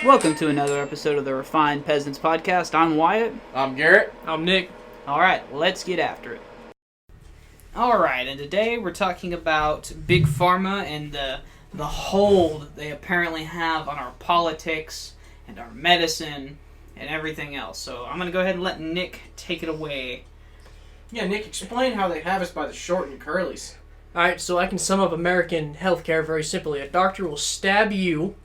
Welcome to another episode of the Refined Peasants podcast. I'm Wyatt. I'm Garrett. I'm Nick. Alright, let's get after it. Alright, and today we're talking about Big Pharma and the hold they apparently have on our politics and our medicine and everything else. So I'm going to go ahead and let Nick take it away. Yeah, Nick, explain how they have us by the short and curlies. Alright, so I can sum up American healthcare very simply. A doctor will stab you,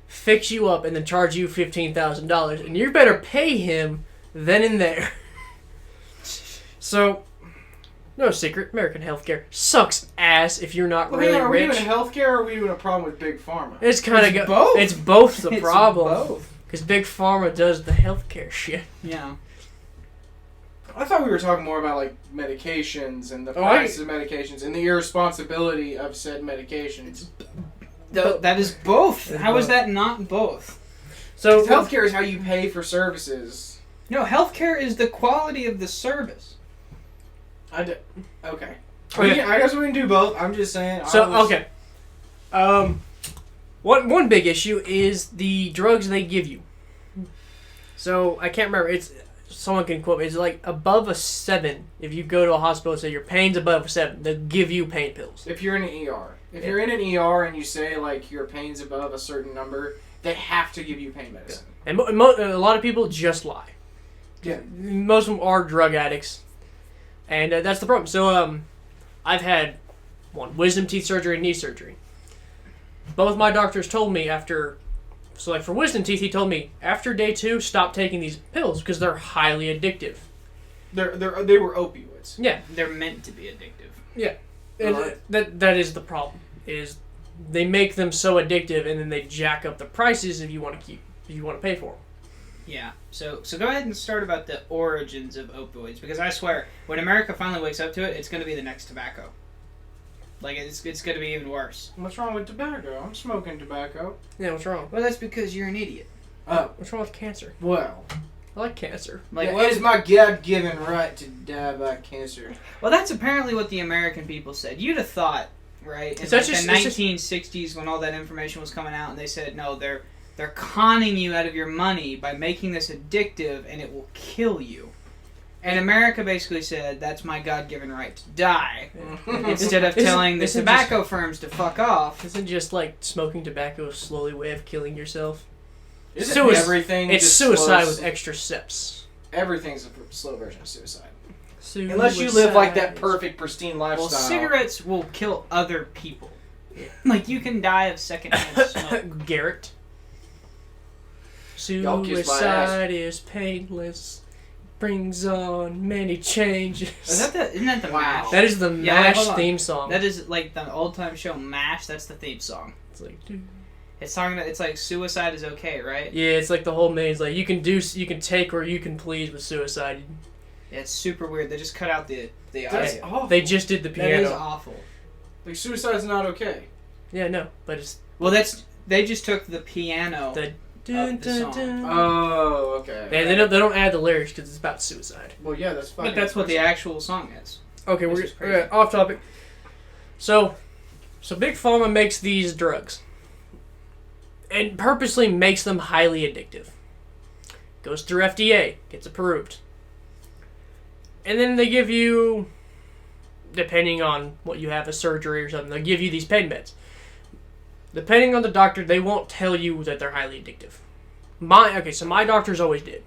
fix you up, and then charge you $15,000, and you better pay him then and there. So, no secret, American healthcare sucks ass if you're not really are rich. we doing healthcare or are we doing a problem with Big Pharma? It's kind of both. It's both the It's problem. both. Because Big Pharma does the healthcare shit. Yeah. I thought we were talking more about, like, medications and the prices of medications and the irresponsibility of said medications. That is both. It's How both. is that not both? So, Healthcare is how you pay for services. No, healthcare is the quality of the service. Okay. Okay. I guess we can do both. I'm just saying. okay. One big issue is the drugs they give you. So, I can't remember. Someone can quote me. It's like above a 7. If you go to a hospital and say your pain's above a 7, they'll give you pain pills. If you're in an ER. If you're in an ER and you say, like, your pain's above a certain number, they have to give you pain medicine. And a lot of people just lie. Yeah. Most of them are drug addicts. And that's the problem. So, I've had wisdom teeth surgery and knee surgery. Both my doctors told me so like for wisdom teeth, he told me after day 2, stop taking these pills because they're highly addictive. They were opioids. Yeah. They're meant to be addictive. Yeah. And that is the problem. Is they make them so addictive and then they jack up the prices if you want to pay for them. Yeah. So go ahead and start about the origins of opioids, because I swear when America finally wakes up to it, it's going to be the next tobacco. Like it's going to be even worse. What's wrong with tobacco? I'm smoking tobacco. Yeah, what's wrong? Well, that's because you're an idiot. Oh, What's wrong with cancer? well. I like cancer. Like It is my God-given right to die by cancer. Well, that's apparently what the American people said. You'd have thought, right? In It's like just- the it's just- 1960s when all that information was coming out, and they said no, they're conning you out of your money by making this addictive, and it will kill you. And America basically said, that's my God-given right to die. Instead of telling the isn't tobacco firms to fuck off. Isn't just like smoking tobacco a slowly way of killing yourself? Isn't everything It's just suicide slow- with extra steps. Everything's a slow version of suicide. Unless you live like that perfect, pristine lifestyle. Well, cigarettes will kill other people. Like, you can die of secondhand smoke. Garrett. Y'all kiss my ass. Suicide is painless, brings on many changes. Isn't that the Wow. MASH? That is the Yeah, MASH hold on. theme song. That is like the old-time show MASH. That's the theme song. It's like, dude. It's talking about, it's like suicide is okay, right? Yeah, it's like the whole maze. Like you can take or you can please with suicide. Yeah, it's super weird. They just cut out the That's audio. awful. They just did the That is piano. awful. Like, suicide's not okay. Yeah, no, but it's Well, they just took the piano. the the song. Oh, okay. Yeah, they don't add the lyrics because it's about suicide. Well, yeah, that's fine. But that's what the actual song is. Okay, This we're is crazy. off topic. So Big Pharma makes these drugs and purposely makes them highly addictive. Goes through FDA, gets approved. And then they give you, depending on what you have, a surgery or something, they'll give you these pain meds. Depending on the doctor, they won't tell you that they're highly addictive. So my doctors always did.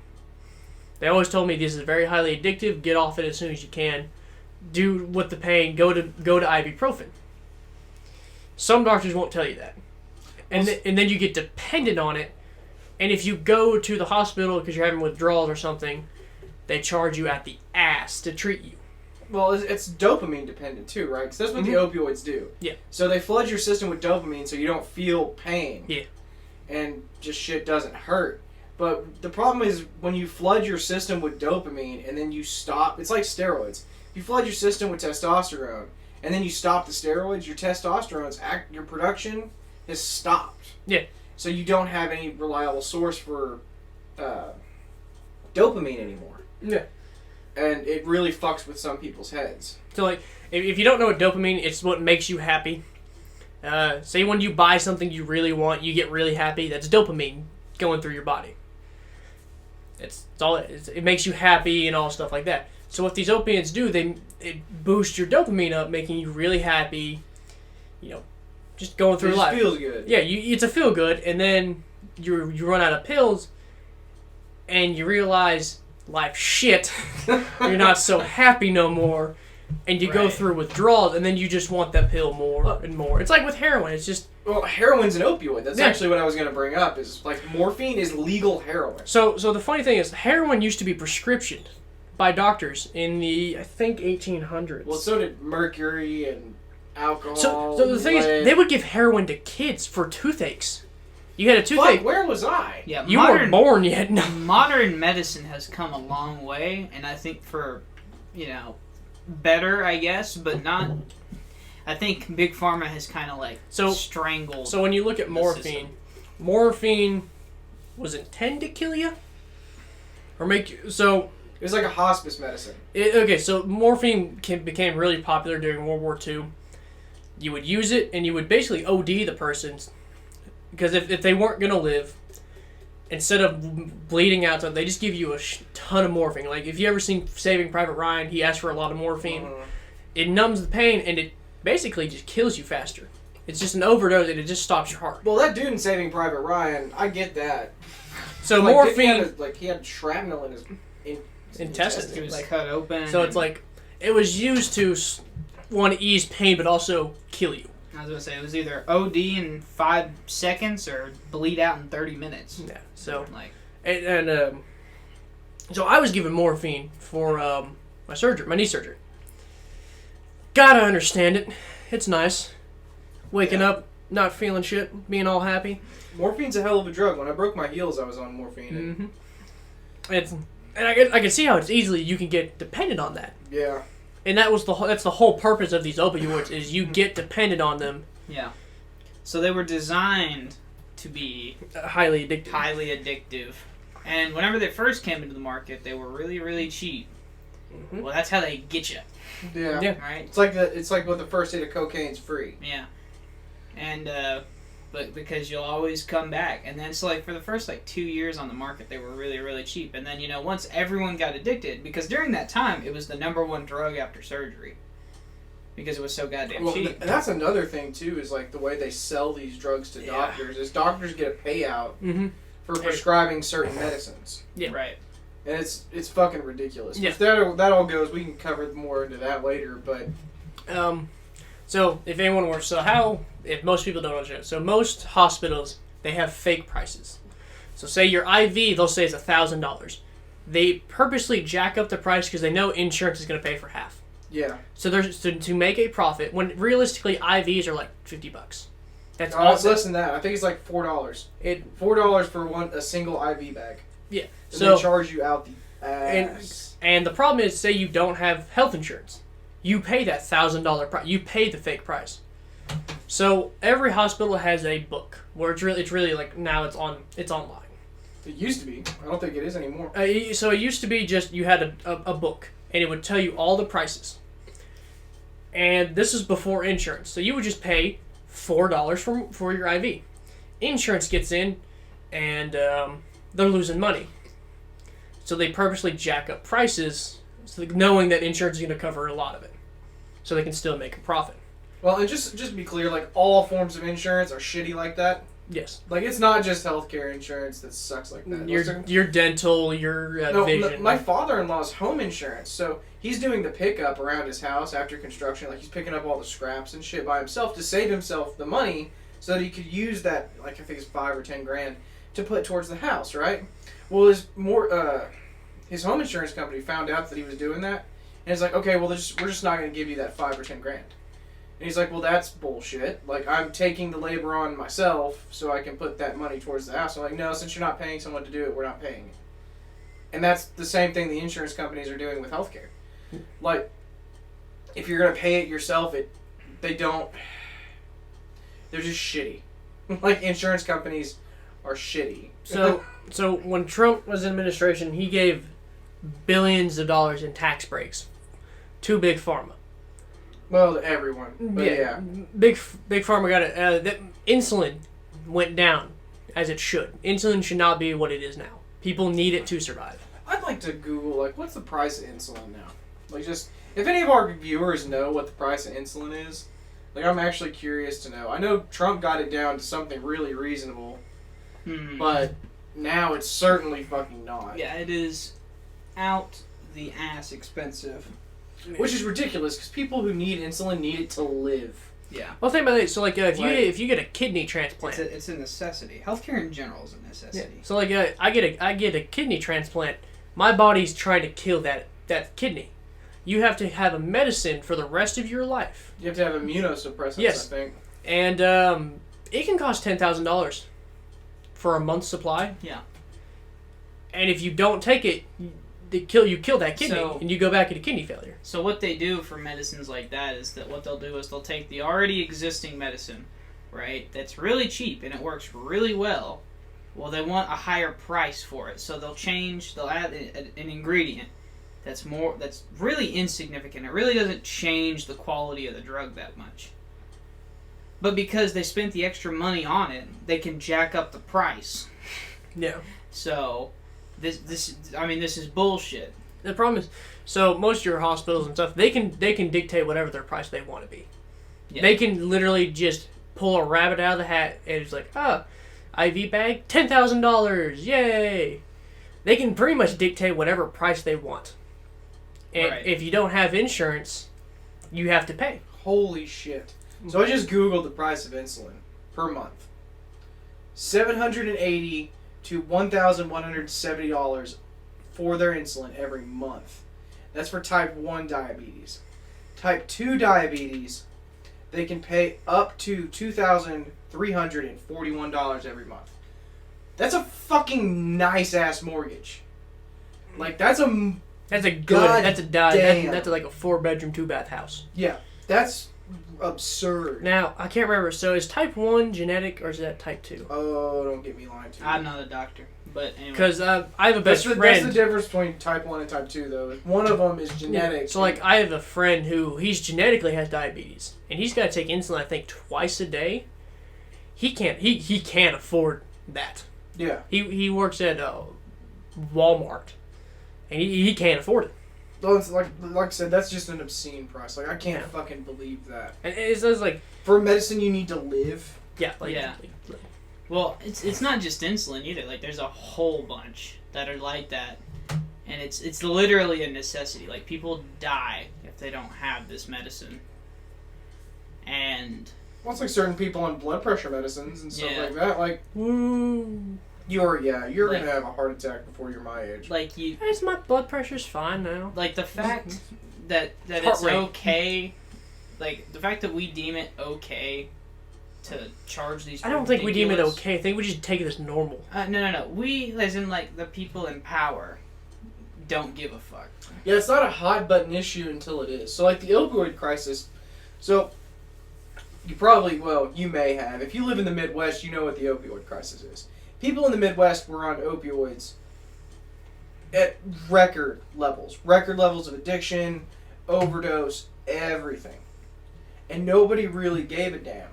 They always told me this is very highly addictive, get off it as soon as you can. Do with the pain, go to ibuprofen. Some doctors won't tell you that. And then you get dependent on it. And if you go to the hospital because you're having withdrawals or something, they charge you at the ass to treat you. Well, it's dopamine dependent too, right? Because that's what the opioids do. Yeah. So they flood your system with dopamine so you don't feel pain. Yeah. And just shit doesn't hurt. But the problem is when you flood your system with dopamine and then you stop, it's like steroids. You flood your system with testosterone and then you stop the steroids, your production is stopped. Yeah. So you don't have any reliable source for dopamine anymore. Yeah. And it really fucks with some people's heads. So like, if you don't know what dopamine, it's what makes you happy. Say when you buy something you really want, you get really happy. That's dopamine going through your body. It's all it makes you happy and all stuff like that. So what these opiates do, it boosts your dopamine up, making you really happy. Just going through life. It feels good. Yeah, it's a feel good, and then you run out of pills, and you realize life's shit. You're not so happy no more, and you go through withdrawals, and then you just want that pill more and more. It's like with heroin. It's just heroin's an opioid. That's actually what I was going to bring up. Is like morphine is legal heroin. So the funny thing is, heroin used to be prescriptioned by doctors in the I think 1800s. Well, so did mercury and alcohol. So the thing is, they would give heroin to kids for toothaches. You had a toothache. Fuck, where was I? Yeah, you weren't born yet. No. Modern medicine has come a long way, and I think for, better, I guess, but not. I think Big Pharma has kind of strangled. So when you look at morphine was intended to kill you, or make you so. It was like a hospice medicine. So morphine became really popular during World War II. You would use it, and you would basically OD the person, because if they weren't going to live, instead of bleeding out, they just give you a ton of morphine. Like, if you ever seen Saving Private Ryan, he asked for a lot of morphine. It numbs the pain, and it basically just kills you faster. It's just an overdose, and it just stops your heart. Well, that dude in Saving Private Ryan, I get that. So morphine... He had shrapnel in his intestines. It was cut open. So it's like, it was used to... want to ease pain, but also kill you. I was going to say, it was either OD in 5 seconds or bleed out in 30 minutes. Yeah, so... So I was given morphine for my knee surgery. Gotta understand it. It's nice. Waking up, not feeling shit, being all happy. Morphine's a hell of a drug. When I broke my heels, I was on morphine. Mm-hmm. And I can see how it's easily you can get dependent on that. Yeah. And that's the whole purpose of these opioids, is you get dependent on them. Yeah. So they were designed to be highly addictive. And whenever they first came into the market, they were really, really cheap. Mm-hmm. Well, that's how they get you. Yeah. Right? It's like what the first hit of cocaine's free. Yeah. And but because you'll always come back. And then so for the first 2 years on the market, they were really, really cheap. And then, once everyone got addicted, because during that time, it was the #1 drug after surgery. Because it was so goddamn cheap. And that's another thing, too, is the way they sell these drugs to doctors, is doctors get a payout for prescribing certain medicines. Yeah. Right. And it's fucking ridiculous. Yeah. If that all goes, we can cover more into that later, but... So, if anyone were... if most people don't understand, so most hospitals, they have fake prices. So say your IV, they'll say it's $1,000. They purposely jack up the price because they know insurance is going to pay for half. Yeah. So there's to make a profit, when realistically IVs are $50. That's it's less than that. I think it's $4. $4 for a single IV bag. Yeah. And they charge you out the ass. And the problem is, say you don't have health insurance. You pay that $1,000 price. You pay the fake price. So every hospital has a book where it's really now it's online. It used to be. I don't think it is anymore. So it used to be just you had a book and it would tell you all the prices. And this is before insurance. So you would just pay $4 for your IV. Insurance gets in and they're losing money. So they purposely jack up prices, knowing that insurance is going to cover a lot of it, so they can still make a profit. Well, and just to be clear, all forms of insurance are shitty like that. Yes. It's not just healthcare insurance that sucks like that. Your dental, your vision. My father-in-law's home insurance, so he's doing the pickup around his house after construction. He's picking up all the scraps and shit by himself to save himself the money so that he could use that, I think it's $5 or $10 to put towards the house, right? Well, his home insurance company found out that he was doing that, and it's okay, well, we're just not going to give you that $5 or $10. And he's well, that's bullshit. I'm taking the labor on myself so I can put that money towards the house. I'm no, since you're not paying someone to do it, we're not paying it. And that's the same thing the insurance companies are doing with healthcare. If you're going to pay it yourself, they're just shitty. Insurance companies are shitty. So when Trump was in administration, he gave billions of dollars in tax breaks to Big Pharma. Well, to everyone. But yeah. Big Pharma got it. Insulin went down as it should. Insulin should not be what it is now. People need it to survive. I'd like to Google, like, what's the price of insulin now? Like, just, if any of our viewers know what the price of insulin is, like, I'm actually curious to know. I know Trump got it down to something really reasonable, but now it's certainly fucking not. Yeah, it is out the ass expensive. Which is ridiculous, because people who need insulin need it to live. Yeah. Well, think about it. So, like, if you get a kidney transplant, it's a necessity. Healthcare in general is a necessity. Yeah. So, like, I get a kidney transplant. My body's trying to kill that kidney. You have to have a medicine for the rest of your life. You have to have immunosuppressants, yes. I think. And it can cost $10,000 for a month's supply. Yeah. And if you don't take it, you kill that kidney, and you go back into kidney failure. So what they do for medicines like that is that what they'll do is they'll take the already existing medicine, right, that's really cheap and it works really well. Well, they want a higher price for it, so they'll add an ingredient that's really insignificant. It really doesn't change the quality of the drug that much. But because they spent the extra money on it, they can jack up the price. Yeah. So this is bullshit. The problem is, so most of your hospitals and stuff, they can dictate whatever their price they want to be. Yeah. They can literally just pull a rabbit out of the hat and it's like, IV bag, $10,000, yay! They can pretty much dictate whatever price they want. And if you don't have insurance, you have to pay. Holy shit. So I just Googled the price of insulin per month. $780 to $1,170 for their insulin every month. That's for type 1 diabetes. Type 2 diabetes, they can pay up to $2,341 every month. That's a fucking nice-ass mortgage. Like, that's a like a 4-bedroom, 2-bath house. Yeah, that's absurd. Now, I can't remember, so is type 1 genetic or is that type 2? Oh, don't get me lying to you. I'm not a doctor, but anyway. Because I have a best friend. That's the difference between type 1 and type 2, though. One of them is genetic. Yeah. So, like, I have a friend he's genetically has diabetes, and he's got to take insulin, I think, twice a day. He can't afford that. Yeah. He works at Walmart, and he can't afford it. Well, it's like I said, that's just an obscene price. Like, I can't fucking believe that. And it's like, for medicine you need to live. Yeah. Well, it's not just insulin either. Like, there's a whole bunch that are like that, and it's literally a necessity. Like, people die if they don't have this medicine. And well, it's like certain people on blood pressure medicines and stuff like that. Like, you're like, gonna have a heart attack before you're my age. Like, my blood pressure's fine now. Like, the fact that it's okay, like the fact that we deem it okay to charge these. I don't think we deem it okay. I think we just take it as normal. No. We, as in, like, the people in power, don't give a fuck. Yeah, it's not a hot button issue until it is. So, like, the opioid crisis. So, you may have. If you live in the Midwest, you know what the opioid crisis is. People in the Midwest were on opioids at record levels of addiction, overdose, everything. And nobody really gave a damn.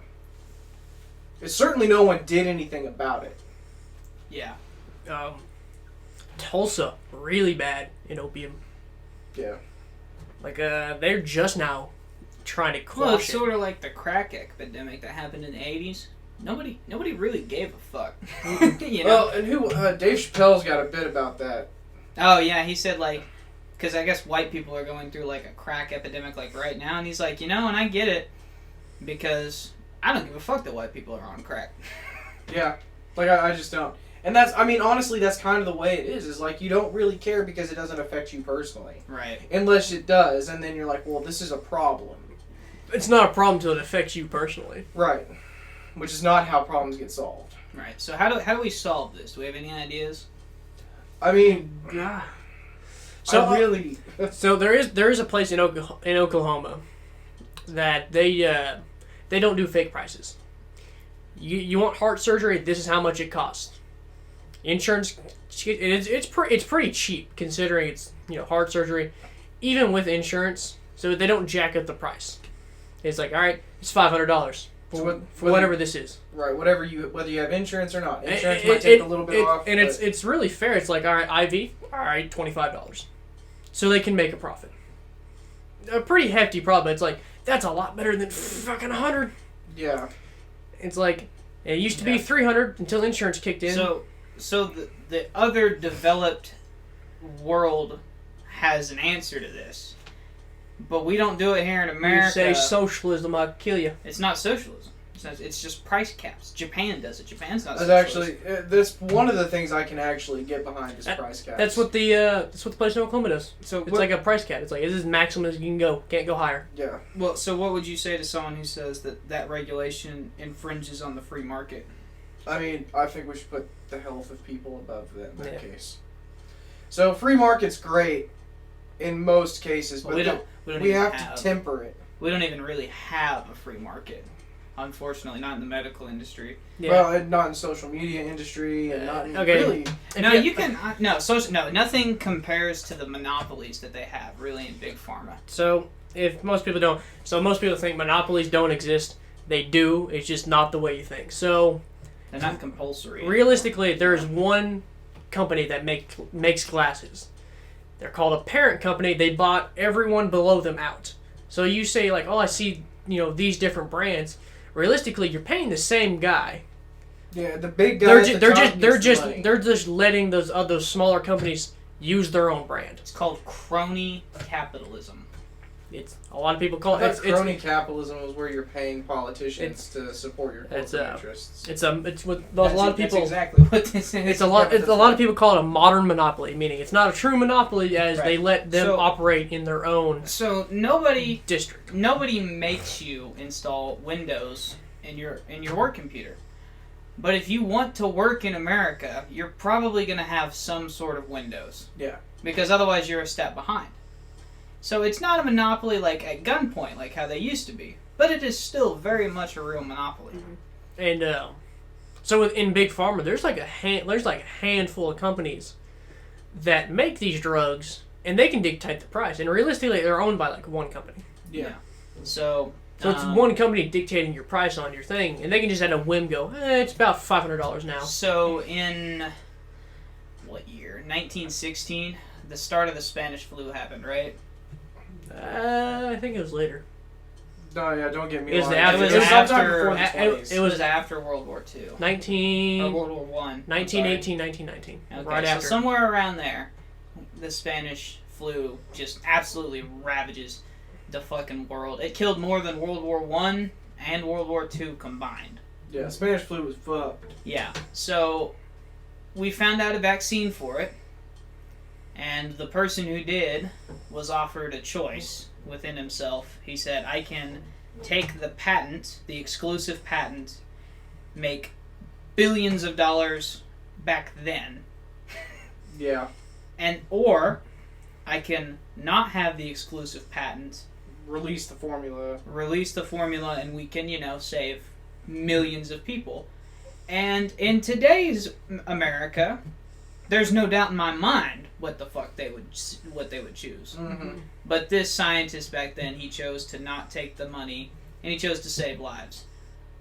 Certainly no one did anything about it. Yeah. Tulsa, really bad in opium. Yeah. Like, they're just now trying to quash Well, it's it. sort of like the crack epidemic that happened in the 80s. Nobody really gave a fuck. You know? Well, and Dave Chappelle's got a bit about that. Oh, yeah, he said, like, because I guess white people are going through, like, a crack epidemic, like, right now, and he's like, and I get it, because I don't give a fuck that white people are on crack. Yeah. Like, I just don't. And honestly, that's kind of the way it is like, you don't really care because it doesn't affect you personally. Right. Unless it does, and then you're like, well, this is a problem. It's not a problem until it affects you personally. Right. Which is not how problems get solved. Right. So how do we solve this? Do we have any ideas? I mean, So there is a place in Oklahoma that they don't do fake prices. You want heart surgery? This is how much it costs. Insurance, it's pretty cheap considering it's heart surgery, even with insurance. So they don't jack up the price. It's like, all right, it's $500. for whatever this is. Right, whether you have insurance or not. Insurance might take a little bit off. And it's really fair. It's like, all right, IV, all right, $25. So they can make a profit. A pretty hefty profit. It's like, that's a lot better than fucking 100. Yeah. It's like, it used to be 300 until insurance kicked in. So the other developed world has an answer to this. But we don't do it here in America. You say socialism, I'll kill you. It's not socialism. It's just price caps. Japan does it. Japan's not That's socialist. actually that's one of the things I can actually get behind is price caps. That's what the place in Oklahoma does. So it's like a price cap. It's like, this is maximum as you can go. Can't go higher. Yeah. Well, so what would you say to someone who says that regulation infringes on the free market? I mean, I think we should put the health of people above that in that case. So free market's great in most cases, but we have to temper it. We don't even really have a free market. Unfortunately, not in the medical industry. Yeah. Well, and not in social media industry, and not in really. No, you can nothing compares to the monopolies that they have really in Big Pharma. So most people think monopolies don't exist. They do. It's just not the way you think. So they're not compulsory. Realistically, there's one company that makes glasses. They're called a parent company. They bought everyone below them out. So you say like, oh, I see, these different brands. Realistically, you're paying the same guy. Yeah, the big guys. They're just letting those smaller companies use their own brand. It's called Crony Capitalism. It's a lot of people call it. Crony capitalism is where you're paying politicians to support your corporate interests. It's what a lot of people. That's exactly what this is. It's a lot of people call it a modern monopoly, meaning it's not a true monopoly as they let them operate in their own. So district. Nobody makes you install Windows in your work computer. But if you want to work in America, you're probably going to have some sort of Windows. Yeah. Because otherwise you're a step behind. So it's not a monopoly like at gunpoint, like how they used to be. But it is still very much a real monopoly. Mm-hmm. And so in Big Pharma, there's like a handful of companies that make these drugs, and they can dictate the price. And realistically, they're owned by like one company. Yeah. So it's one company dictating your price on your thing, and they can just at a whim go, it's about $500 now. So in what year? 1916, the start of the Spanish flu happened, right? I think it was later. No, yeah, don't get me wrong. It was after World War II. Or World War I. 1918, 1919. Okay, right after. So somewhere around there, the Spanish flu just absolutely ravages the fucking world. It killed more than World War I and World War II combined. Yeah, Spanish flu was fucked. Yeah, so we found out a vaccine for it. And the person who did was offered a choice within himself. He said, I can take the patent, the exclusive patent, make billions of dollars back then. Yeah. Or I can not have the exclusive patent. Release the formula, and we can, save millions of people. And in today's America, there's no doubt in my mind what the fuck they would choose. Mm-hmm. But this scientist back then, he chose to not take the money, and he chose to save lives.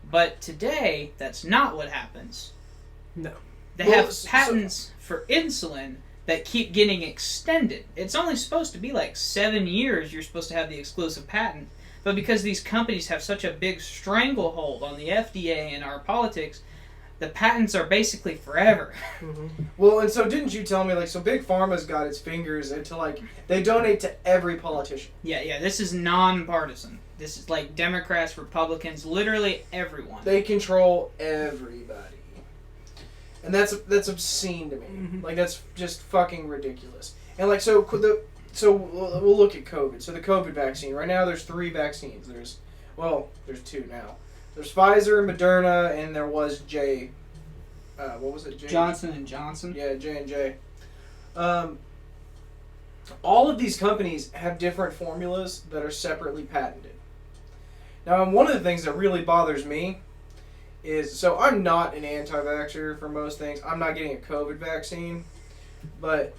But today, that's not what happens. No. They have patents for insulin that keep getting extended. It's only supposed to be like 7 years you're supposed to have the exclusive patent. But because these companies have such a big stranglehold on the FDA and our politics, the patents are basically forever. Mm-hmm. Well, and so didn't you tell me, so Big Pharma's got its fingers into, they donate to every politician. Yeah, this is non-partisan. This is like Democrats, Republicans, literally everyone. They control everybody. And that's obscene to me. Mm-hmm. That's just fucking ridiculous. And, so we'll look at COVID. So the COVID vaccine. Right now there's 3 vaccines. There's 2 now. There's Pfizer, Moderna, and there was what was it? Johnson & Johnson? Yeah, J&J. All of these companies have different formulas that are separately patented. Now, one of the things that really bothers me is, I'm not an anti-vaxxer for most things. I'm not getting a COVID vaccine. But,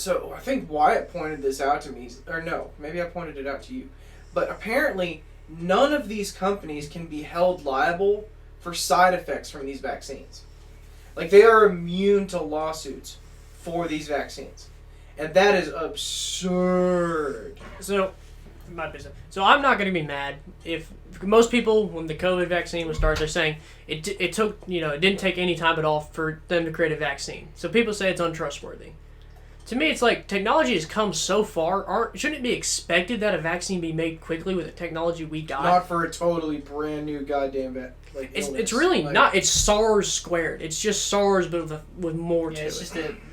I think Wyatt pointed this out to me. Or no, maybe I pointed it out to you. But apparently, none of these companies can be held liable for side effects from these vaccines. Like, they are immune to lawsuits for these vaccines. And that is absurd. So, I'm not going to be mad if most people, when the COVID vaccine was started, they're saying it took, it didn't take any time at all for them to create a vaccine. So people say it's untrustworthy. To me, it's like technology has come so far. Shouldn't it be expected that a vaccine be made quickly with the technology we got? Not for a totally brand new goddamn It's really not. It's SARS squared. It's just SARS, but with more to it. It's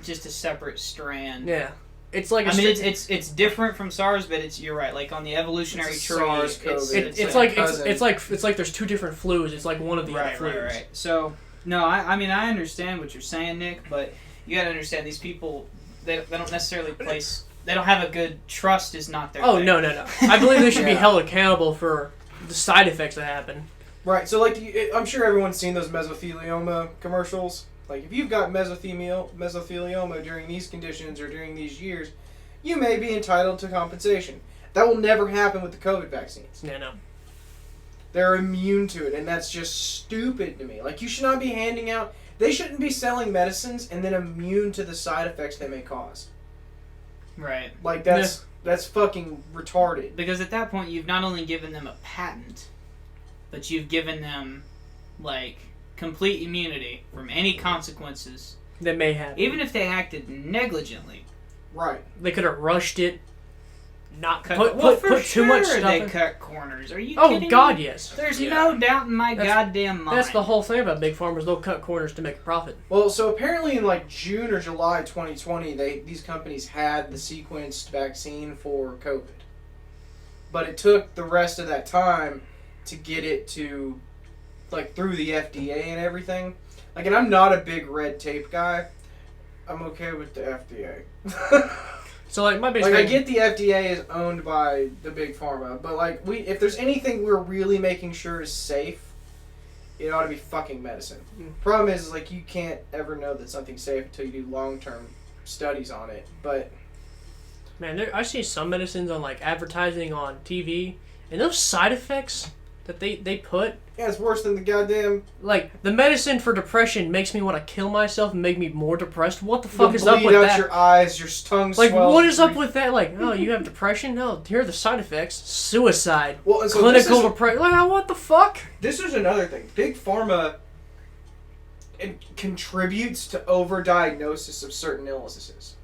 just a separate strand. Yeah. It's like it's different from SARS, but you're right. Like on the evolutionary tree, it's like there's two different flus. It's like one of the other flus. Right. So no, I mean I understand what you're saying, Nick, but you got to understand these people. They don't necessarily place. They don't have a good trust. Is not their. Oh thing. no. I believe they should be held accountable for the side effects that happen. Right. So like I'm sure everyone's seen those mesothelioma commercials. Like, if you've got mesothelioma during these conditions or during these years, you may be entitled to compensation. That will never happen with the COVID vaccines. No. They're immune to it, and that's just stupid to me. Like, you should not be handing out... They shouldn't be selling medicines and then immune to the side effects they may cause. Right. Like, that's fucking retarded. Because at that point, you've not only given them a patent, but you've given them, like... complete immunity from any consequences that may happen. Even if they acted negligently. Right. They could have rushed it, not put too much stuff they in. cut corners. Are you kidding me? Oh, God, yes. There's no doubt in my goddamn mind. That's the whole thing about big farmers. They'll cut corners to make a profit. Well, so apparently in like June or July 2020, these companies had the sequenced vaccine for COVID. But it took the rest of that time to get it to... like through the FDA and everything. Like, and I'm not a big red tape guy. I'm okay with the FDA. So like my I get the FDA is owned by the big pharma, but like if there's anything we're really making sure is safe, it ought to be fucking medicine. Problem is like you can't ever know that something's safe until you do long-term studies on it. But man, I see some medicines on like advertising on TV, and those side effects that they put. Yeah, it's worse than the goddamn... Like, the medicine for depression makes me want to kill myself and make me more depressed. What the fuck is up with that? Bleed out your eyes, your tongue swells. Like, what is up with that? Like, oh, you have depression? No, here are the side effects. Suicide. Well, so clinical depression. Like, what the fuck? This is another thing. Big Pharma contributes to overdiagnosis of certain illnesses.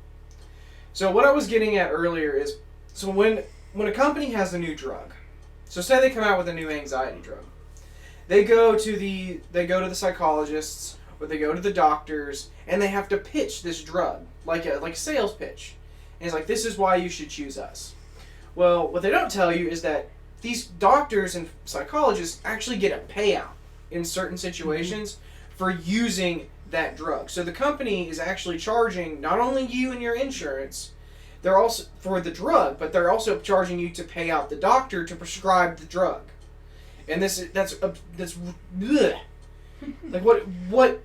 So what I was getting at earlier is, so when a company has a new drug, so say they come out with a new anxiety drug, they go to the psychologists or they go to the doctors and they have to pitch this drug like a sales pitch. And it's like, this is why you should choose us. Well, what they don't tell you is that these doctors and psychologists actually get a payout in certain situations for using that drug. So the company is actually charging not only you and your insurance, they're also for the drug, but they're also charging you to pay out the doctor to prescribe the drug. And that's bleh. Like what?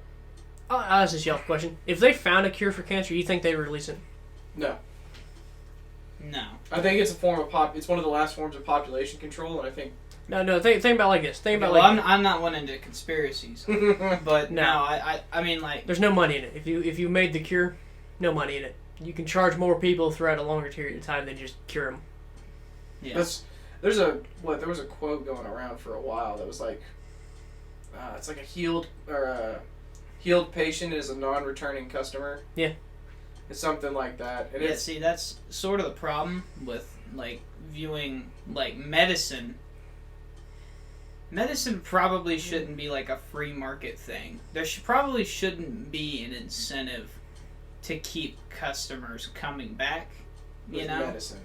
I'll ask this y'all question. If they found a cure for cancer, you think they'd release it? No. No. I think it's a form of it's one of the last forms of population control, and I think. No. Think about like this. I'm not one into conspiracies, but no, I mean like. There's no money in it. If you made the cure, no money in it. You can charge more people throughout a longer period of time than just cure them. Yeah. There was a quote going around for a while that was like, it's like a healed patient is a non-returning customer. Yeah. It's something like that. See, that's sort of the problem with like viewing like medicine. Medicine probably shouldn't be like a free market thing. There probably shouldn't be an incentive to keep customers coming back. You know, medicine.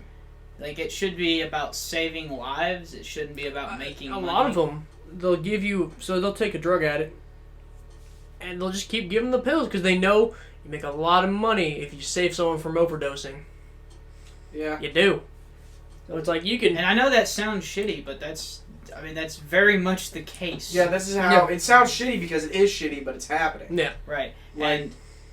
Like it should be about saving lives. It shouldn't be about making money. A lot of them, they'll give you, so they'll take a drug addict, and they'll just keep giving the pills because they know you make a lot of money if you save someone from overdosing. Yeah. You do. So it's like you can. And I know that sounds shitty, but that's very much the case. Yeah, this is how it sounds shitty because it is shitty, but it's happening. Yeah. Right.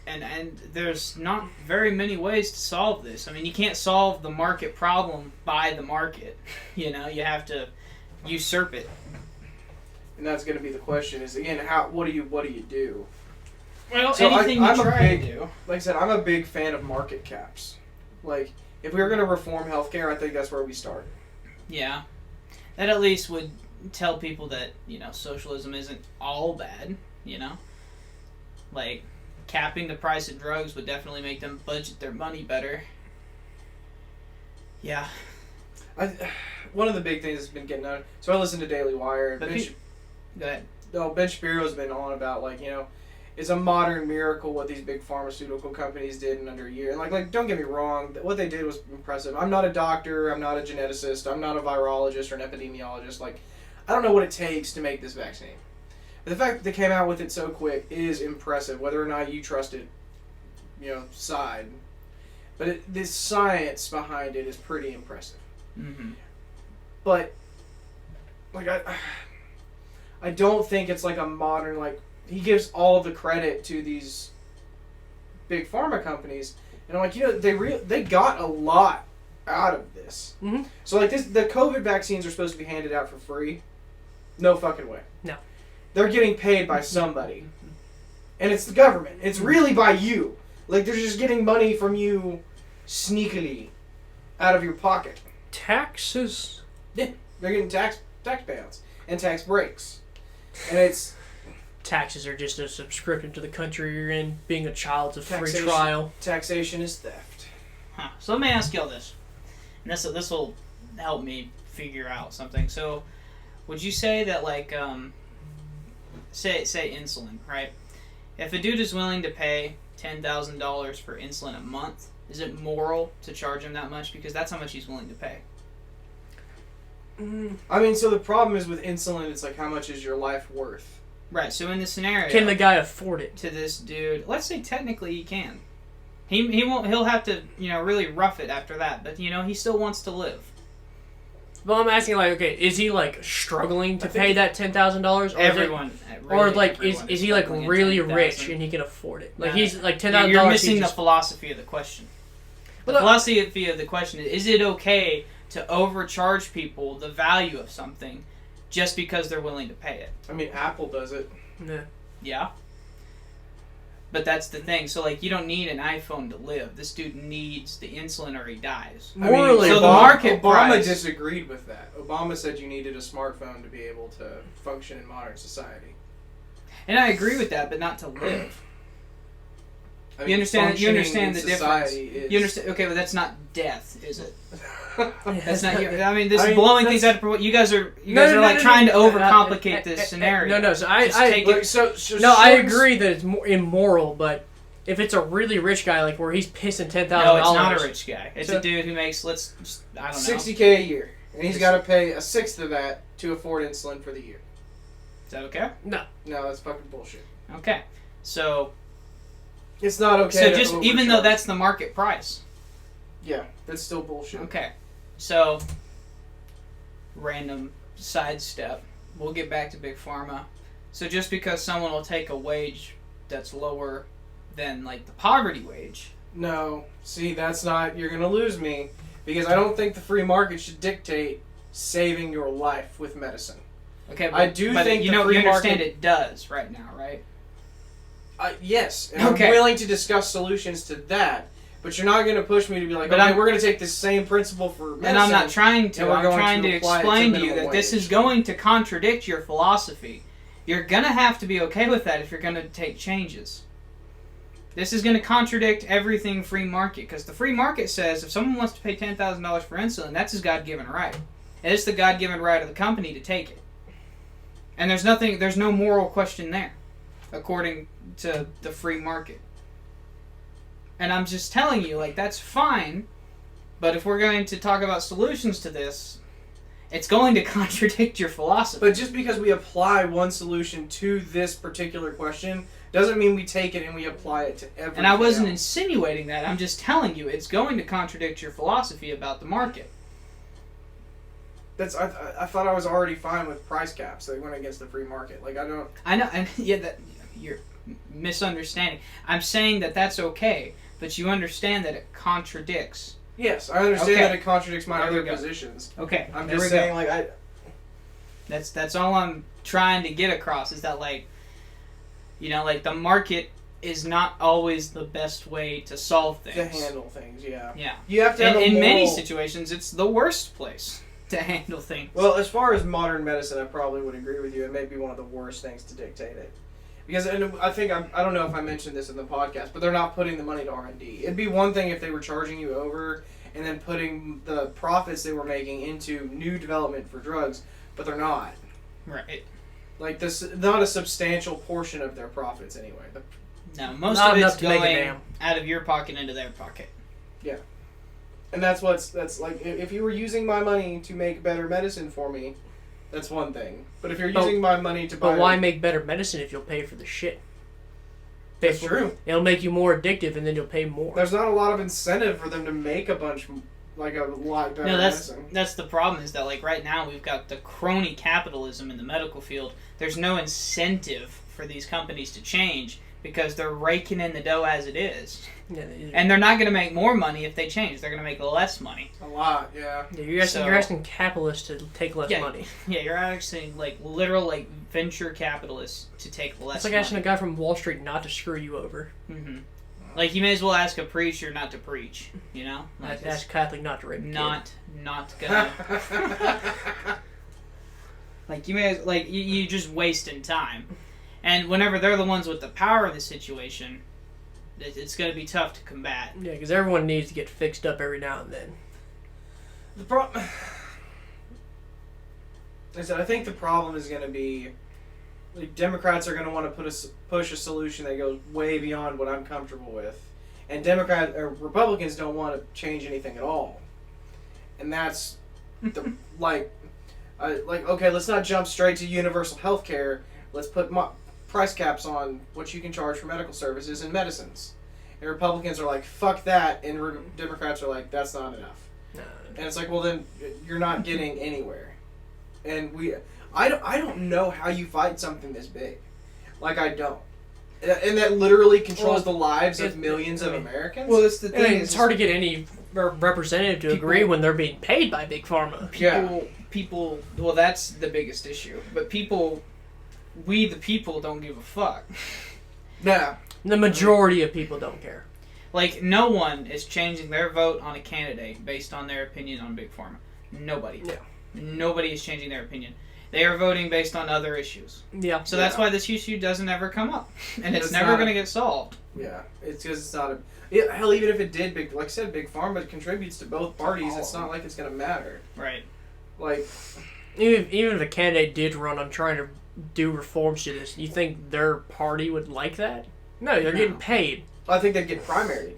And there's not very many ways to solve this. I mean, you can't solve the market problem by the market. You know, you have to usurp it. And that's going to be the question: is again, what do you do? Well, So anything I'm you a try big- to do. Like I said, I'm a big fan of market caps. Like, if we were going to reform healthcare, I think that's where we start. Yeah. That at least would tell people that, socialism isn't all bad, Like, capping the price of drugs would definitely make them budget their money better. Yeah. One of the big things that's been getting out. So I listen to Daily Wire. But go ahead. Ben Shapiro's been on about it's a modern miracle what these big pharmaceutical companies did in under a year. And like don't get me wrong, what they did was impressive. I'm not a doctor. I'm not a geneticist. I'm not a virologist or an epidemiologist. Like, I don't know what it takes to make this vaccine. But the fact that they came out with it so quick is impressive. Whether or not you trust it, side. But this science behind it is pretty impressive. Mm-hmm. But I don't think it's like a modern he gives all of the credit to these big pharma companies, and I'm like, they got a lot out of this. Mm-hmm. So the COVID vaccines are supposed to be handed out for free. No fucking way. No. They're getting paid by somebody, and it's the government. It's really by you. Like, they're just getting money from you sneakily out of your pocket. Taxes. Yeah, they're getting tax payouts and tax breaks, and it's. Taxes are just a subscription to the country you're in. Being a child's a free Taxation. trial. Taxation is theft. Huh. So let me ask y'all this. And this will help me figure out something. So, would you say that say insulin, right? If a dude is willing to pay $10,000 for insulin a month, is it moral to charge him that much? Because that's how much he's willing to pay. I mean, so the problem is with insulin, it's like, how much is your life worth? Right, so in this scenario, Can the guy afford it? to this dude, let's say technically he can. He won't. He'll have to really rough it after that, but he still wants to live. Well, I'm asking okay, is he struggling to pay that $10,000? Everyone, is he really rich and he can afford it? He's $10,000. You're missing the philosophy of the question. The philosophy of the question is it okay to overcharge people the value of something just because they're willing to pay it? I mean, Apple does it. Yeah. Yeah. But that's the thing. So, you don't need an iPhone to live. This dude needs the insulin or he dies. Morally, so the market Obama price... disagreed with that. Obama said you needed a smartphone to be able to function in modern society. And I agree with that, but not to live. I mean, You understand the difference. Is... You understand? Okay, but that's not death, is it? That's not your. This is blowing things out of proportion. You guys are trying to overcomplicate this scenario. No. So I agree that it's more immoral, but if it's a really rich guy, where he's pissing $10,000, no, it's not a rich guy. It's a dude who makes I don't know, $60K a year, and he's got to pay a sixth of that to afford insulin for the year. Is that okay? No, that's fucking bullshit. Okay, so it's not okay. So just even though that's the market price. Yeah, that's still bullshit. Okay, so random sidestep. We'll get back to Big Pharma. So just because someone will take a wage that's lower than the poverty wage. No, see, that's not. You're gonna lose me because I don't think the free market should dictate saving your life with medicine. Okay, but I do think you understand it does right now, right? Yes, and I'm willing to discuss solutions to that. But you're not going to push me to be we're going to take this same principle for medicine. And I'm not trying to. I'm trying to explain to you that wage. This is going to contradict your philosophy. You're going to have to be okay with that if you're going to take changes. This is going to contradict everything free market, because the free market says if someone wants to pay $10,000 for insulin, that's his God-given right. And it's the God-given right of the company to take it. And there's no moral question there, according to the free market. And I'm just telling you, that's fine, but if we're going to talk about solutions to this, it's going to contradict your philosophy. But just because we apply one solution to this particular question doesn't mean we take it and we apply it to everything. And I wasn't insinuating that. I'm just telling you it's going to contradict your philosophy about the market. I thought I was already fine with price caps. They went against the free market. I know, and that you're misunderstanding. I'm saying that that's okay. But you understand that it contradicts. Yes, I understand that it contradicts my other positions. Okay, I'm just saying, That's all I'm trying to get across is that, like, you know, like, the market is not always the best way to solve things. To handle things, yeah. Yeah. You have to have in many situations, it's the worst place to handle things. Well, as far as modern medicine, I probably would agree with you. It may be one of the worst things to dictate it. Because, and I think, I don't know if I mentioned this in the podcast, but they're not putting the money to R&D. It'd be one thing if they were charging you over and then putting the profits they were making into new development for drugs, but they're not. Right. Like, this, not a substantial portion of their profits anyway. No, most Not of enough it's to make a going damn. out of your pocket into their pocket. And that's like, if you were using my money to make better medicine for me, that's one thing. But if you're using my money to buy... But why make better medicine if you'll pay for the shit? That's true. It'll make you more addictive, and then you'll pay more. There's not a lot of incentive for them to make a lot better medicine. That's the problem is that, like, right now we've got the crony capitalism in the medical field. There's no incentive for these companies to change because they're raking in the dough as it is. Yeah, And they're not going to make more money if they change. They're going to make less money. A lot, yeah. you're asking capitalists to take less money. Yeah, you're asking, like, literal, like, venture capitalists to take less It's like money. asking a guy from Wall Street not to screw you over. Mm-hmm. Like, you may as well ask a preacher not to preach, you know? Like, Ask Catholic not to rape a kid. not gonna... Like, you may as... Like, you're just wasting time. And whenever they're the ones with the power of the situation, it's going to be tough to combat. Yeah, because everyone needs to get fixed up every now and then. The problem... I think the problem is going to be... Like, Democrats are going to want to push a solution that goes way beyond what I'm comfortable with. And Republicans don't want to change anything at all. And that's... okay, let's not jump straight to universal health care. Let's put price caps on what you can charge for medical services and medicines. And Republicans are like, fuck that, and Democrats are like, that's not enough. No. And it's like, well, then you're not getting anywhere. And I don't know how you fight something this big. Like, I don't. And that literally controls the lives of millions of Americans. Well, that's the thing. It's hard to get any representative to agree when they're being paid by Big Pharma. People, well, that's the biggest issue. But we the people don't give a fuck. Yeah. The majority of people don't care. Like, no one is changing their vote on a candidate based on their opinion on Big Pharma. Nobody. Yeah. Nobody is changing their opinion. They are voting based on other issues. Yeah. So that's why this issue doesn't ever come up. And it's never going to get solved. Yeah. It's because it's not hell, even if it did, like I said, Big Pharma contributes to both parties. It's not like it's going to matter. Right. Like... Even if a candidate did run on trying to do reforms to this, you think their party would like that? No, they're getting paid. I think they'd get primaried.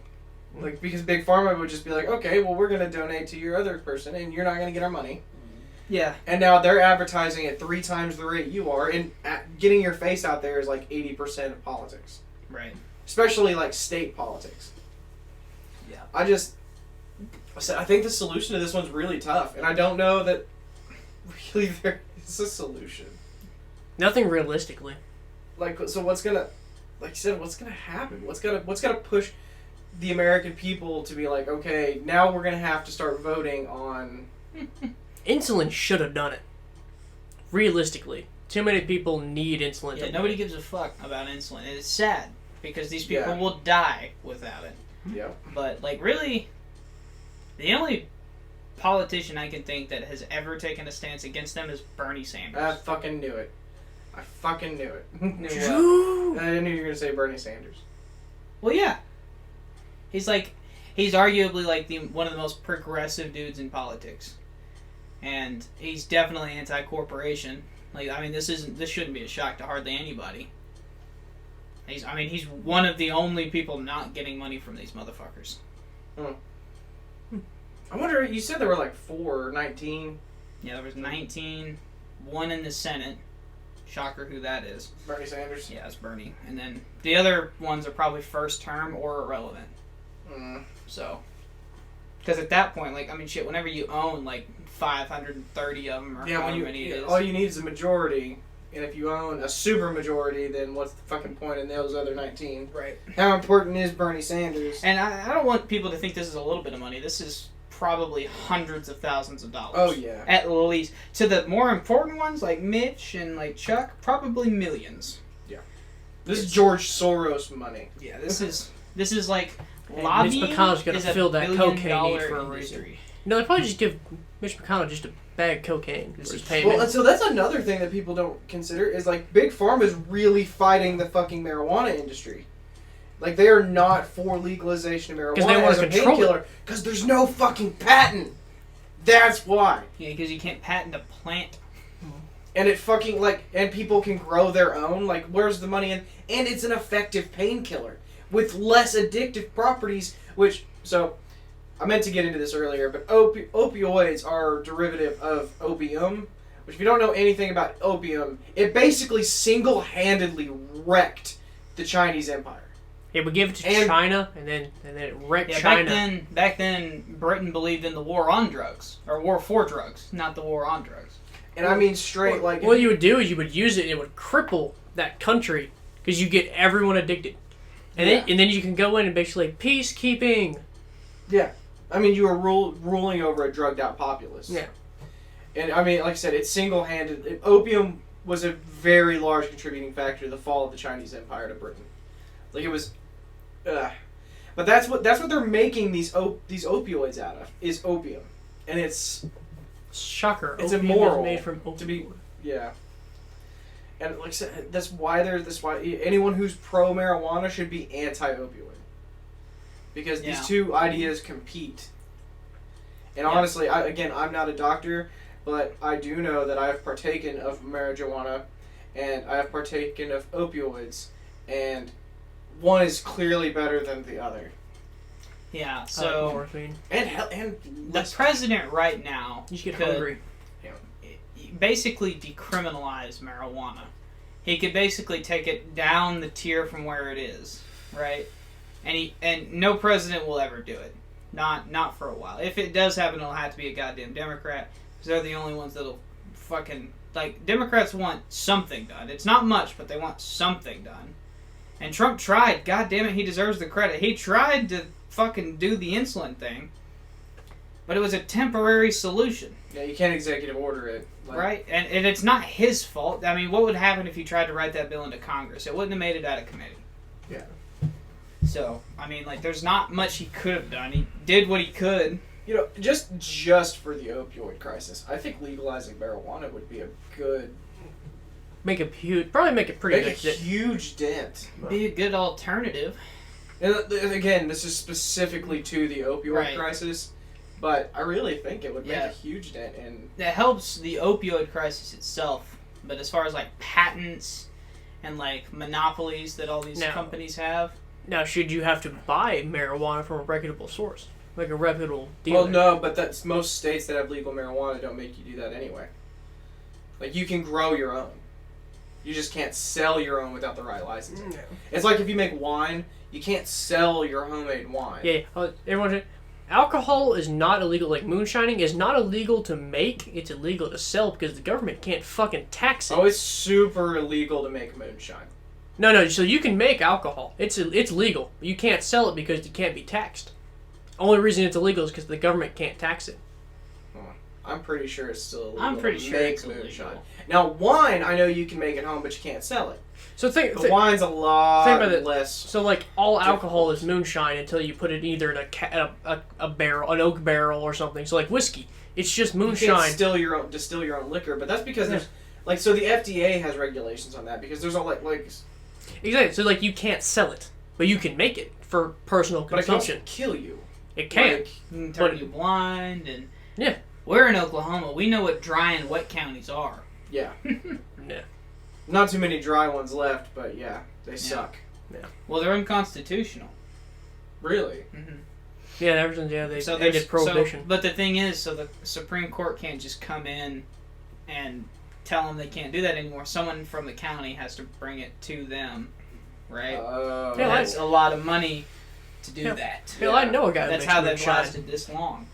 Like, because Big Pharma would just be like, okay, well, we're going to donate to your other person, and you're not going to get our money. Yeah. And now they're advertising at 3 times the rate you are, and getting your face out there is like 80% of politics. Right. Especially, like, state politics. Yeah. I think the solution to this one's really tough, and I don't know that really there is a solution. Nothing realistically. Like, so what's gonna, like you said, what's gonna happen? What's gonna push the American people to be like, okay, now we're gonna have to start voting on... Insulin should have done it. Realistically. Too many people need insulin. Yeah, nobody gives a fuck about insulin. And it's sad, because these people will die without it. Yeah. But, like, really, the only politician I can think that has ever taken a stance against them is Bernie Sanders. I fucking knew it. I fucking knew it. Knew what? I knew you were gonna say Bernie Sanders. Well, yeah. He's arguably, like, one of the most progressive dudes in politics. And he's definitely anti-corporation. Like, I mean, this shouldn't be a shock to hardly anybody. He's one of the only people not getting money from these motherfuckers. I wonder, you said there were like 4 or 19. Yeah, there was 19, 1 in the Senate. Shocker who that is. Bernie Sanders? Yeah, it's Bernie. And then the other ones are probably first term or irrelevant. So, because at that point, like, I mean, shit, whenever you own, like, 530 of them or however many it is. All you need is a majority. And if you own a super majority, then what's the fucking point in those other 19? Right. How important is Bernie Sanders? And I don't want people to think this is a little bit of money. This is probably hundreds of thousands of dollars. Oh yeah. At least. To the more important ones, like Mitch and like Chuck, probably millions. This is George Soros money. Yeah, this is like Hey, lobbying. Mitch McConnell's gonna is a fill that billion-dollar cocaine need for a industry. reason. No, they probably just give Mitch McConnell just a bag of cocaine for his payment. Well, and so that's another thing that people don't consider is like Big Pharma is really fighting the fucking marijuana industry. Like they are not for legalization of marijuana 'Cause they wanna as a control painkiller because there's no fucking patent. That's why. Yeah, because you can't patent a plant. And it fucking like, and people can grow their own. Like, where's the money in? And it's an effective painkiller with less addictive properties. Which, so, I meant to get into this earlier, but opioids are a derivative of opium. Which, if you don't know anything about opium, it basically single-handedly wrecked the Chinese Empire. Yeah, we give it to China, and then it wrecked Yeah, China. back then, Britain believed in the war on drugs, or war for drugs, not the war on drugs. And I mean straight, like... What you would do is you would use it, and it would cripple that country, because you get everyone addicted. And then you can go in and basically, peacekeeping. Yeah. I mean, you were ruling over a drugged-out populace. Yeah. And, I mean, like I said, it's single-handed... Opium was a very large contributing factor to the fall of the Chinese Empire to Britain. Like, it was... But that's what they're making these opioids out of, is opium. And it's... Shocker. It's Opium immoral is made from opium. to be... Yeah. And, like I said, that's why anyone who's pro-marijuana should be anti-opioid. Because these two ideas compete. And honestly, I'm not a doctor, but I do know that I have partaken of marijuana, and I have partaken of opioids, and one is clearly better than the other. Yeah, so... morphine. And the president right now... You should get hungry. Basically decriminalize marijuana. He could basically take it down the tier from where it is, right? And no president will ever do it. Not for a while. If it does happen, it'll have to be a goddamn Democrat, because they're the only ones that'll fucking... Like, Democrats want something done. It's not much, but they want something done. And Trump tried. God damn it, he deserves the credit. He tried to fucking do the insulin thing, but it was a temporary solution. Yeah, you can't executive order it. Right? And it's not his fault. I mean, what would happen if he tried to write that bill into Congress? It wouldn't have made it out of committee. Yeah. So, I mean, like, there's not much he could have done. He did what he could. You know, just for the opioid crisis, I think legalizing marijuana would be a good... Probably make it pretty Make a good. huge dent. Be a good alternative. And again, this is specifically to the opioid Right. crisis, but I really think it would make a huge dent in... That helps the opioid crisis itself, but as far as, like, patents and, like, monopolies that all these companies have... Now, should you have to buy marijuana from a reputable source? Like a reputable dealer? Well, no, but that's most states that have legal marijuana don't make you do that anyway. Like, you can grow your own. You just can't sell your own without the right licensing. No. It's like if you make wine, you can't sell your homemade wine. Yeah, everyone... Alcohol is not illegal, like moonshining is not illegal to make, it's illegal to sell because the government can't fucking tax it. Oh, it's super illegal to make moonshine. No, so you can make alcohol. It's legal. You can't sell it because it can't be taxed. Only reason it's illegal is because the government can't tax it. I'm pretty sure it's still illegal I'm pretty to sure make it's moonshine. illegal. Now, wine, I know you can make at home, but you can't sell it. So But wine's a lot less... So, like, all alcohol is moonshine until you put it either in a barrel, an oak barrel or something. So, like, whiskey, it's just moonshine. You can't distill your own liquor, but that's because there's... Like, so the FDA has regulations on that, because there's all, like... Exactly, so, like, you can't sell it, but you can make it for personal consumption. But it can kill you. It can. Like, it can turn you blind, and... Yeah. We're in Oklahoma. We know what dry and wet counties are. Yeah. Yeah. Not too many dry ones left, but yeah, they suck. Yeah. Well, they're unconstitutional. Really? Mm-hmm. Yeah, ever since they did prohibition. But the thing is, so the Supreme Court can't just come in and tell them they can't do that anymore. Someone from the county has to bring it to them, right? Oh. Yeah, That's a lot of money to do that. Hell, I know a guy that That's makes how they've moonshine. lasted this long.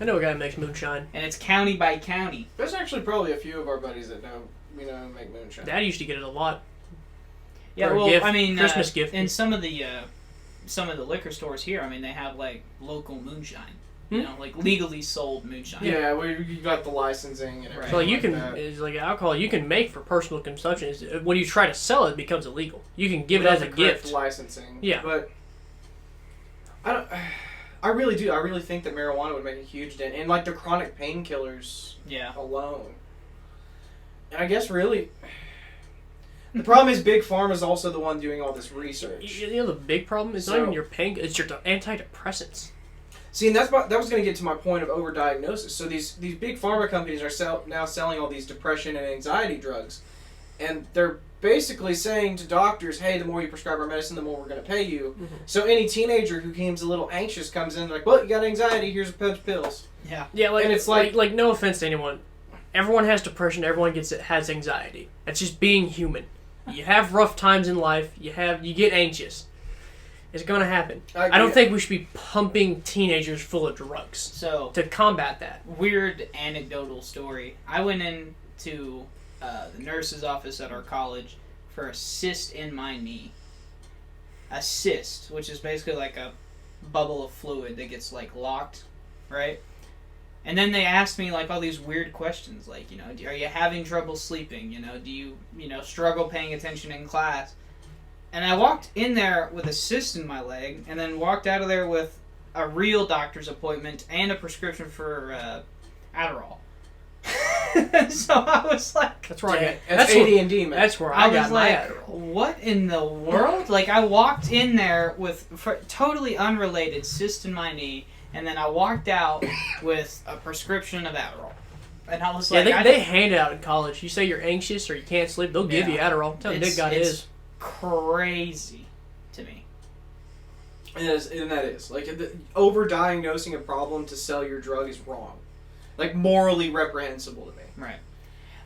I know a guy that makes moonshine. And it's county by county. There's actually probably a few of our buddies that know, make moonshine. Dad used to get it a lot. Yeah, For a well, gift, I mean, Christmas gift. in some of the liquor stores here, I mean, they have like local moonshine. you know, like legally sold moonshine. Yeah, where you got the licensing and everything. So like you can, that. it's like alcohol you can make for personal consumption. When you try to sell it, it becomes illegal. You can give Without it as a the correct gift. licensing. Yeah. But I don't. I really do. I really think that marijuana would make a huge dent in like the chronic painkillers Yeah. alone. And I guess really, the problem is Big Pharma is also the one doing all this research. You know the big problem is not So- even your pain; it's your antidepressants. See, and that was going to get to my point of overdiagnosis. So these big pharma companies are now selling all these depression and anxiety drugs, and they're basically saying to doctors, "Hey, the more you prescribe our medicine, the more we're going to pay you." Mm-hmm. So any teenager who seems a little anxious comes in like, "Well, you got anxiety. Here's a bunch of pills." Yeah. Yeah, like And it's like- no offense to anyone, everyone has depression. Everyone has anxiety. That's just being human. You have rough times in life. You get anxious. It's gonna happen. I don't think we should be pumping teenagers full of drugs So, to combat that. weird anecdotal story. I went into the nurse's office at our college for a cyst in my knee. A cyst, which is basically like a bubble of fluid that gets like locked, right? And then they asked me like all these weird questions, like, you know, are you having trouble sleeping? You know, do you struggle paying attention in class? And I walked in there with a cyst in my leg, and then walked out of there with a real doctor's appointment and a prescription for Adderall. So I was like, That's where I get. That's AD&D, man. That's where I I was got my like, Adderall. what in the world? Like, I walked in there with totally unrelated cyst in my knee, and then I walked out with a prescription of Adderall. And I was Yeah, like, they hand it out in college. You say you're anxious or you can't sleep, they'll give you Adderall. Tell them Big God is. Crazy to me. And that is. Like, over-diagnosing a problem to sell your drug is wrong. Like, morally reprehensible to me. Right.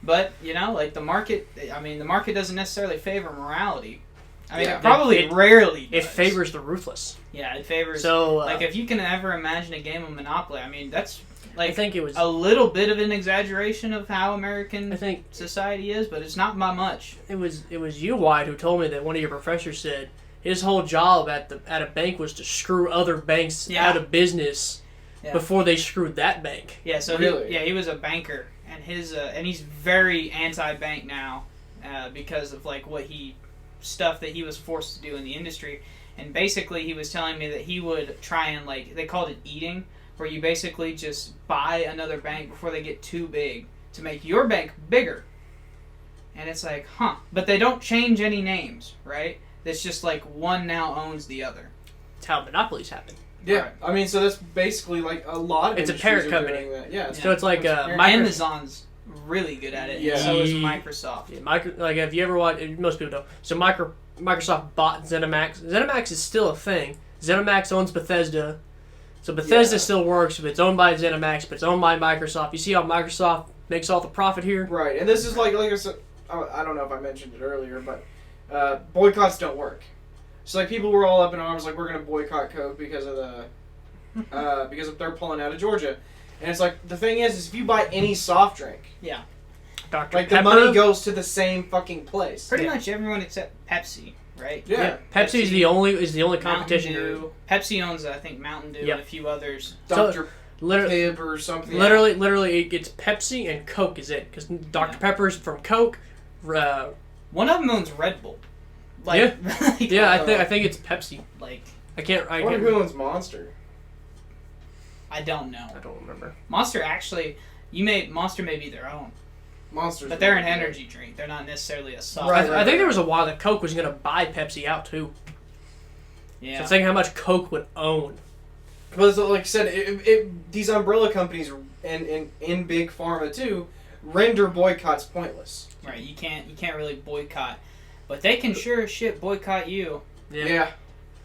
But, you know, like the market doesn't necessarily favor morality. I mean, Yeah. it probably rarely does. It favors the ruthless. Yeah, it favors. So, like, if you can ever imagine a game of Monopoly, I mean, that's like I think it was. a little bit of an exaggeration of how American I think society is, but it's not by much. it was you, White, who told me that one of your professors said his whole job at a bank was to screw other banks out of business before they screwed that bank. Yeah, so Really? he was a banker, and he's very anti-bank now because of like stuff that he was forced to do in the industry. And basically, he was telling me that he would try and, like, they called it eating, where you basically just buy another bank before they get too big to make your bank bigger. And it's like, huh. But they don't change any names, right? It's just like one now owns the other. That's how monopolies happen. Yeah. Right. I mean, so that's basically, like, a lot of It's a industries parent are company. doing that. Yeah. So it's like Amazon's really good at it. Yeah. And so is Microsoft. Yeah, like, have you ever watched? Most people don't. So Microsoft bought ZeniMax. ZeniMax is still a thing. ZeniMax owns Bethesda. So Bethesda still works, but it's owned by ZeniMax, but it's owned by Microsoft. You see how Microsoft makes all the profit here? Right. And this is like I said, I don't know if I mentioned it earlier, but boycotts don't work. So, like, people were all up in arms, like, we're going to boycott Coke because of they're pulling out of Georgia. And it's like, the thing is if you buy any soft drink, Yeah. Dr. like, Pepper. the money goes to the same fucking place. Pretty much everyone except Pepsi, right? Yeah. Pepsi is the only competition. Mountain Dew. Pepsi owns, I think, Mountain Dew Yep. and a few others. Dr. Literally, Pibb or something. literally, it's Pepsi and Coke is it? Because Dr. Pepper's from Coke. One of them owns Red Bull. Like, Yeah, I think it's Pepsi. like, I can't. What if who owns Monster? I don't know. I don't remember. Monster actually, Monster may be their own, Monster's but they're an really good. energy drink. They're not necessarily a soft. Right. I think there was a while that Coke was going to buy Pepsi out too. Yeah. So think how much Coke would own. But so, like I said, these umbrella companies and in Big Pharma too render boycotts pointless. Right. You can't really boycott, but they can sure as shit boycott you. Yeah.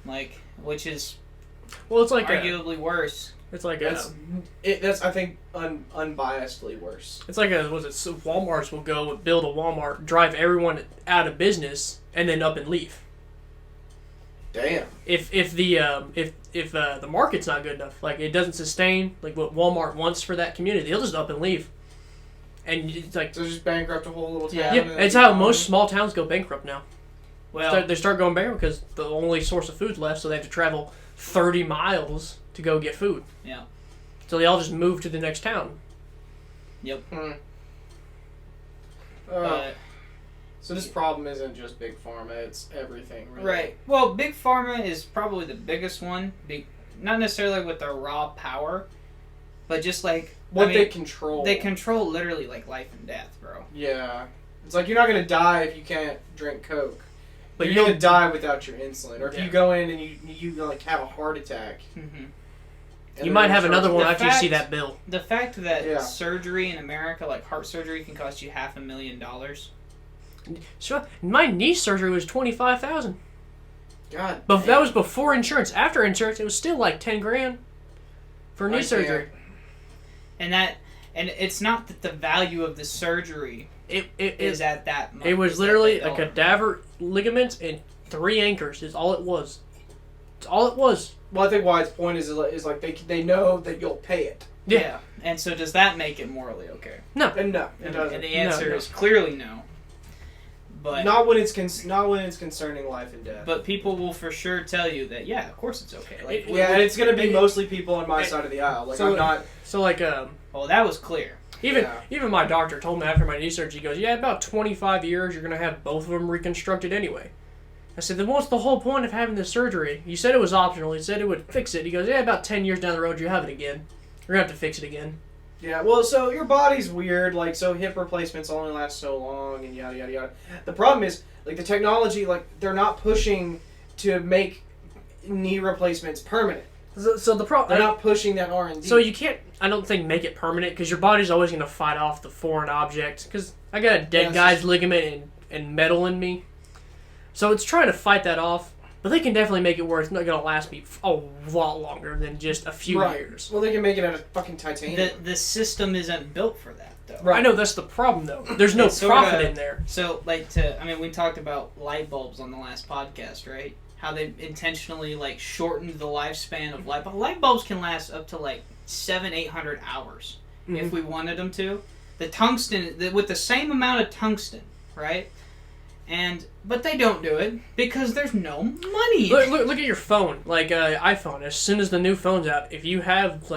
Like, which is Well, it's like arguably worse. it's like That's I think unbiasedly worse. it's like Walmart's will go build a Walmart, drive everyone out of business, and then up and leave. Damn. If the market's not good enough, like it doesn't sustain like what Walmart wants for that community, they'll just up and leave. And it's like So just bankrupt a whole little town. yeah, and it's how most small towns go bankrupt now. Well, They start going bankrupt because the only source of food's left, so they have to travel 30 miles to go get food. yeah. So they all just moved to the next town. Yep. So this problem isn't just Big Pharma; it's everything, really. Right. Well, Big Pharma is probably the biggest one. Not necessarily with their raw power, but just like they control. They control literally like life and death, bro. Yeah. It's like you're not gonna die if you can't drink Coke, but you're you'll gonna die without your insulin. Or if you go in and you like have a heart attack. Mm-hmm. You might have another one after you see that bill. The fact that surgery in America, like heart surgery, can cost you $500,000. So my knee surgery was $25,000. God. But that was before insurance. After insurance, it was still like $10,000 for knee surgery. And it's not that the value of the surgery is at that much. It was literally a cadaver, ligaments, and 3 anchors. Is all it was. It's all it was. Well, I think Wyatt's point is like they know that you'll pay it. Yeah. And so does that make it morally okay? No. And no, it doesn't. And the answer is clearly no. But not when it's concerning life and death. But people will for sure tell you that of course it's okay. Like and it's gonna be mostly people on my side of the aisle. Like I'm not. So like well, that was clear. Even my doctor told me after my knee surgery, he goes, about 25 years you're gonna have both of them reconstructed anyway. I said, then what's the whole point of having this surgery? You said it was optional. He said it would fix it. He goes, about 10 years down the road you have it again. You're gonna have to fix it again. Yeah, well, so your body's weird, like, so hip replacements only last so long, and yada, yada, yada. The problem is, like, the technology, like, they're not pushing to make knee replacements permanent. So the problem... They're not pushing that R&D. So you can't, I don't think, make it permanent, because your body's always going to fight off the foreign object, because I got a dead guy's ligament and metal in me. So it's trying to fight that off. But they can definitely make it where it's not going to last me a lot longer than just a few years. Well, they can make it out of fucking titanium. The system isn't built for that, though. Right. I know, that's the problem, though. There's no profit in there. So, we talked about light bulbs on the last podcast, right? How they intentionally, shortened the lifespan of light bulbs. Light bulbs can last up to, 700-800 hours if we wanted them to. The tungsten, with the same amount of tungsten, right? But they don't do it because there's no money. Look at your phone, iPhone. As soon as the new phone's out, if you have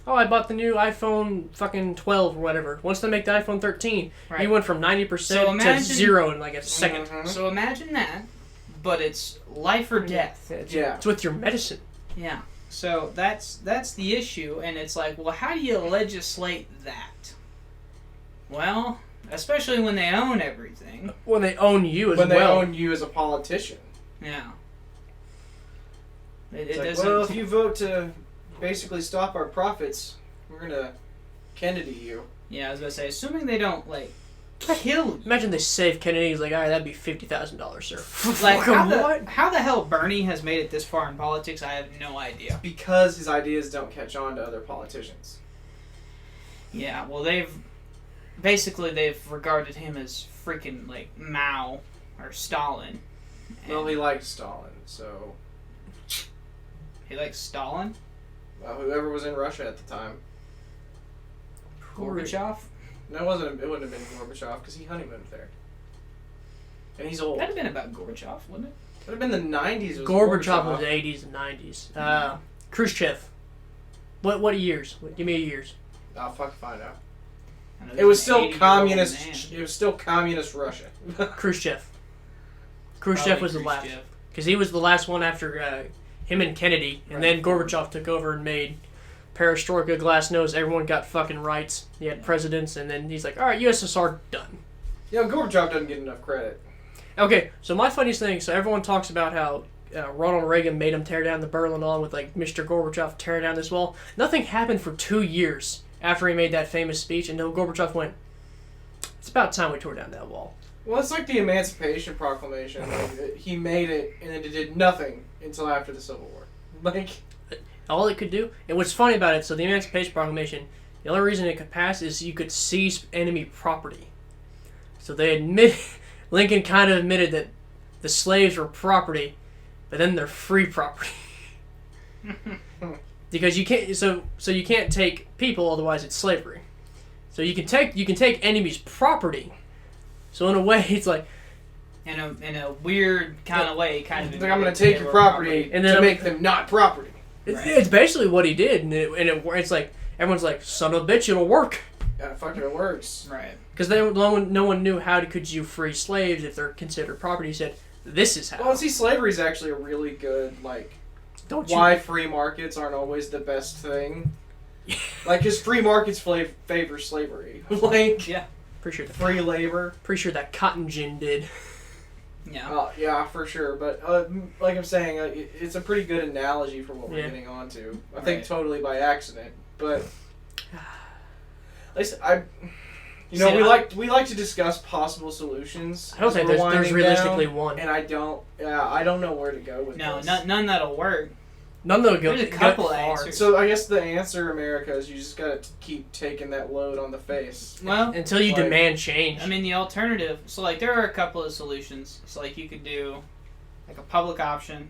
I bought the new iPhone fucking 12 or whatever. Once they make the iPhone 13, you went from 90% to 0 in a second. Mm-hmm. So imagine that, but it's life or death. It's with your medicine. Yeah. So that's the issue, and it's well, how do you legislate that? Well, especially when they own everything. When they own you as well. When they own you as a politician. Yeah. If you vote to basically stop our profits, we're going to Kennedy you. Yeah, I was going to say, assuming they don't, kill you. Imagine they save Kennedy. He's like, all right, that'd be $50,000, sir. How the hell Bernie has made it this far in politics, I have no idea. It's because his ideas don't catch on to other politicians. Yeah, well, they've regarded him as freaking Mao or Stalin. Well, he liked Stalin, so he likes Stalin. Well, whoever was in Russia at the time. Gorbachev. No, it wasn't. It wouldn't have been Gorbachev because he honeymooned there, and he's old. That'd have been about Gorbachev, wouldn't it? Would have been the 90s. Gorbachev was the 80s and 90s. Khrushchev. What years? Give me years. I'll fucking find out. It was still communist. It was still communist Russia. Khrushchev. Khrushchev was the last, because he was the last one after him and Kennedy, and then Gorbachev took over and made perestroika, glasnost. Everyone got fucking rights. He had presidents, and then he's like, "All right, USSR done." Yeah, Gorbachev doesn't get enough credit. Okay, so my funniest thing. So everyone talks about how Ronald Reagan made him tear down the Berlin Wall with Mr. Gorbachev tearing down this wall. Nothing happened for 2 years after he made that famous speech until Gorbachev went, "It's about time we tore down that wall." Well, it's like the Emancipation Proclamation. He made it, and then it did nothing until after the Civil War. All it could do, and what's funny about it, so the Emancipation Proclamation, the only reason it could pass is you could seize enemy property. So they Lincoln kind of admitted that the slaves were property, but then they're free property. Because you can't, so you can't take people, otherwise it's slavery. So you can take enemies' property. So in a way, it's in a weird kind of way, kind of. Like I'm going to take your property and then make them not property. It's basically what he did, and it's everyone's like, son of a bitch, it'll work. Yeah, fucking it works. Right. Because no one knew how could you free slaves if they're considered property. He said, this is how. Well, see, slavery is actually a really good, like, Don't you? why free markets aren't always the best thing. Like, because free markets favor slavery. Like, Yeah. Pretty sure, free labor. pretty sure that cotton gin did. Yeah. Yeah, for sure. But, like I'm saying, it's a pretty good analogy for what we're getting onto. I think Right. totally by accident. But, at least See, we like to discuss possible solutions. I don't as think we're there's winding realistically down, one. and I don't know where to go with No, this. none that'll work. None that'll go There's a couple far. answers. So I guess the answer, America, is you just gotta keep taking that load on the face. Well, Until you Like- demand change. I mean, the alternative. So, like, there are a couple of solutions. So, like, you could do like a public option.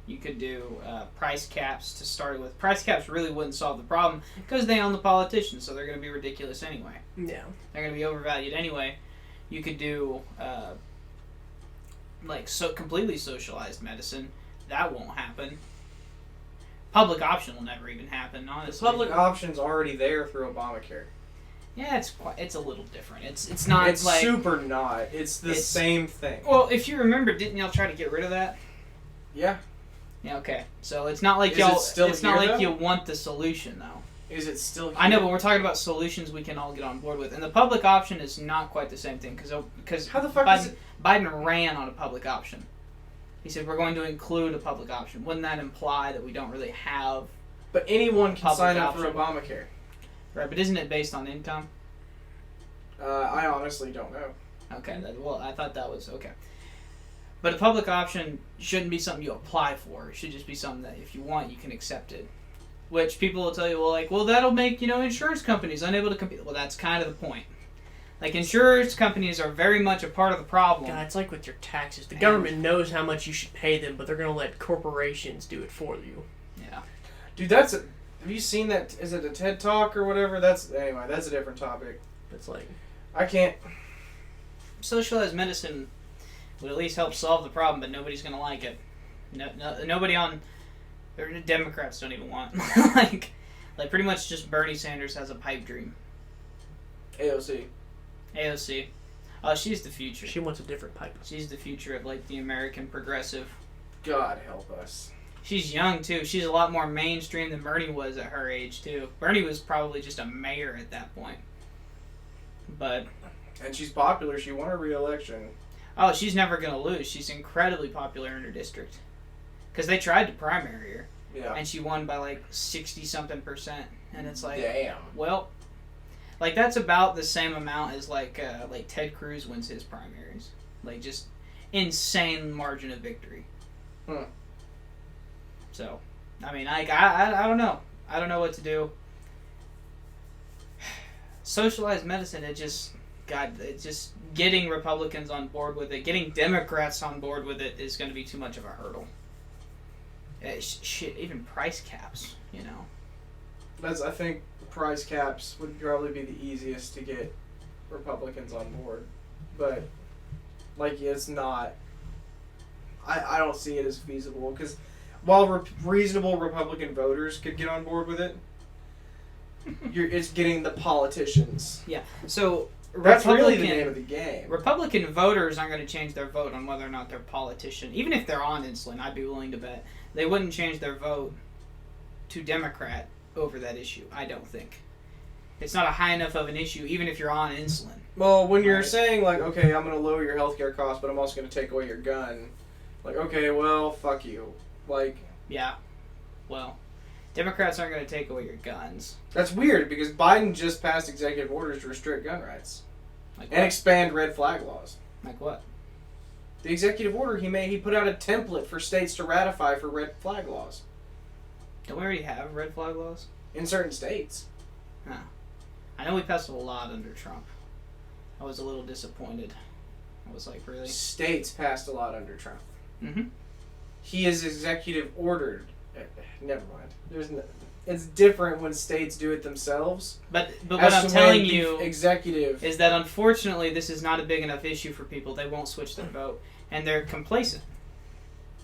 You could do price caps to start with. Price caps really wouldn't solve the problem because they own the politicians, so they're going to be ridiculous anyway. yeah. They're going to be overvalued anyway. You could do completely socialized medicine. That won't happen. Public option will never even happen, The honestly. public option's already there through Obamacare. Yeah, it's a little different. It's not It's like super not. It's the It's- same thing. well, if you remember, didn't y'all try to get rid of that? Yeah. Yeah, okay. So it's not like Is y'all. it still It's not here, like though? you want the solution though. Is it still here? I know, but we're talking about solutions we can all get on board with, and the public option is not quite the same thing because How the fuck Biden, is it? Biden ran on a public option. He said we're going to include a public option. Wouldn't that imply that we don't really have But anyone can Public sign up option. for Obamacare. right? But isn't it based on income? I honestly don't know. Okay, well, I thought that was okay. But a public option shouldn't be something you apply for. It should just be something that if you want, you can accept it. Which people will tell you, well, that'll make, insurance companies unable to compete. Well, that's kind of the point. Like, insurance companies are very much a part of the problem. God, it's like with your taxes. The And- government knows how much you should pay them, but they're going to let corporations do it for you. Dude, have you seen that? Is it a TED Talk or whatever? That's a different topic. It's like, I can't. Socialized medicine would at least help solve the problem, but nobody's going to like it. Nobody on... The Democrats don't even want like pretty much just Bernie Sanders has a pipe dream. AOC. AOC. Oh, she's the future. she wants a different pipe. She's the future of, like, the American progressive. God help us. She's young, too. She's a lot more mainstream than Bernie was at her age, too. Bernie was probably just a mayor at that point. But, And she's popular. She won her re-election. oh, she's never going to lose. She's incredibly popular in her district. Because they tried to primary her, Yeah. and she won by, like, 60-something%. And it's like, Damn. well, like, that's about the same amount as, like Ted Cruz wins his primaries. Like, just insane margin of victory. Hmm. So, I mean, I don't know. I don't know what to do. Socialized medicine, it's just getting Republicans on board with it, getting Democrats on board with it is going to be too much of a hurdle. Shit, even price caps, I think price caps would probably be the easiest to get Republicans on board. But, like, it's not... I don't see it as feasible, because while reasonable Republican voters could get on board with it, it's getting the politicians. Yeah, so That's really the name of the game. Republican voters aren't going to change their vote on whether or not they're a politician. Even if they're on insulin, I'd be willing to bet they wouldn't change their vote to Democrat over that issue, I don't think. It's not a high enough of an issue, even if you're on insulin. Well, when you're Right. saying, like, okay, I'm going to lower your healthcare costs, but I'm also going to take away your gun, like, okay, well, fuck you. Like, Yeah. Well, Democrats aren't going to take away your guns. that's weird, because Biden just passed executive orders to restrict gun rights Like and what? expand red flag laws. Like what? The executive order he made, he put out a template for states to ratify for red flag laws Don't we already have red flag laws? in certain states. I know we passed a lot under Trump. I was a little disappointed. I was like, really? States passed a lot under Trump. Mm-hmm. He is executive ordered. Never mind. It's different when states do it themselves. But what as I'm to telling when the you executive is that unfortunately this is not a big enough issue for people. They won't switch their vote, and they're complacent.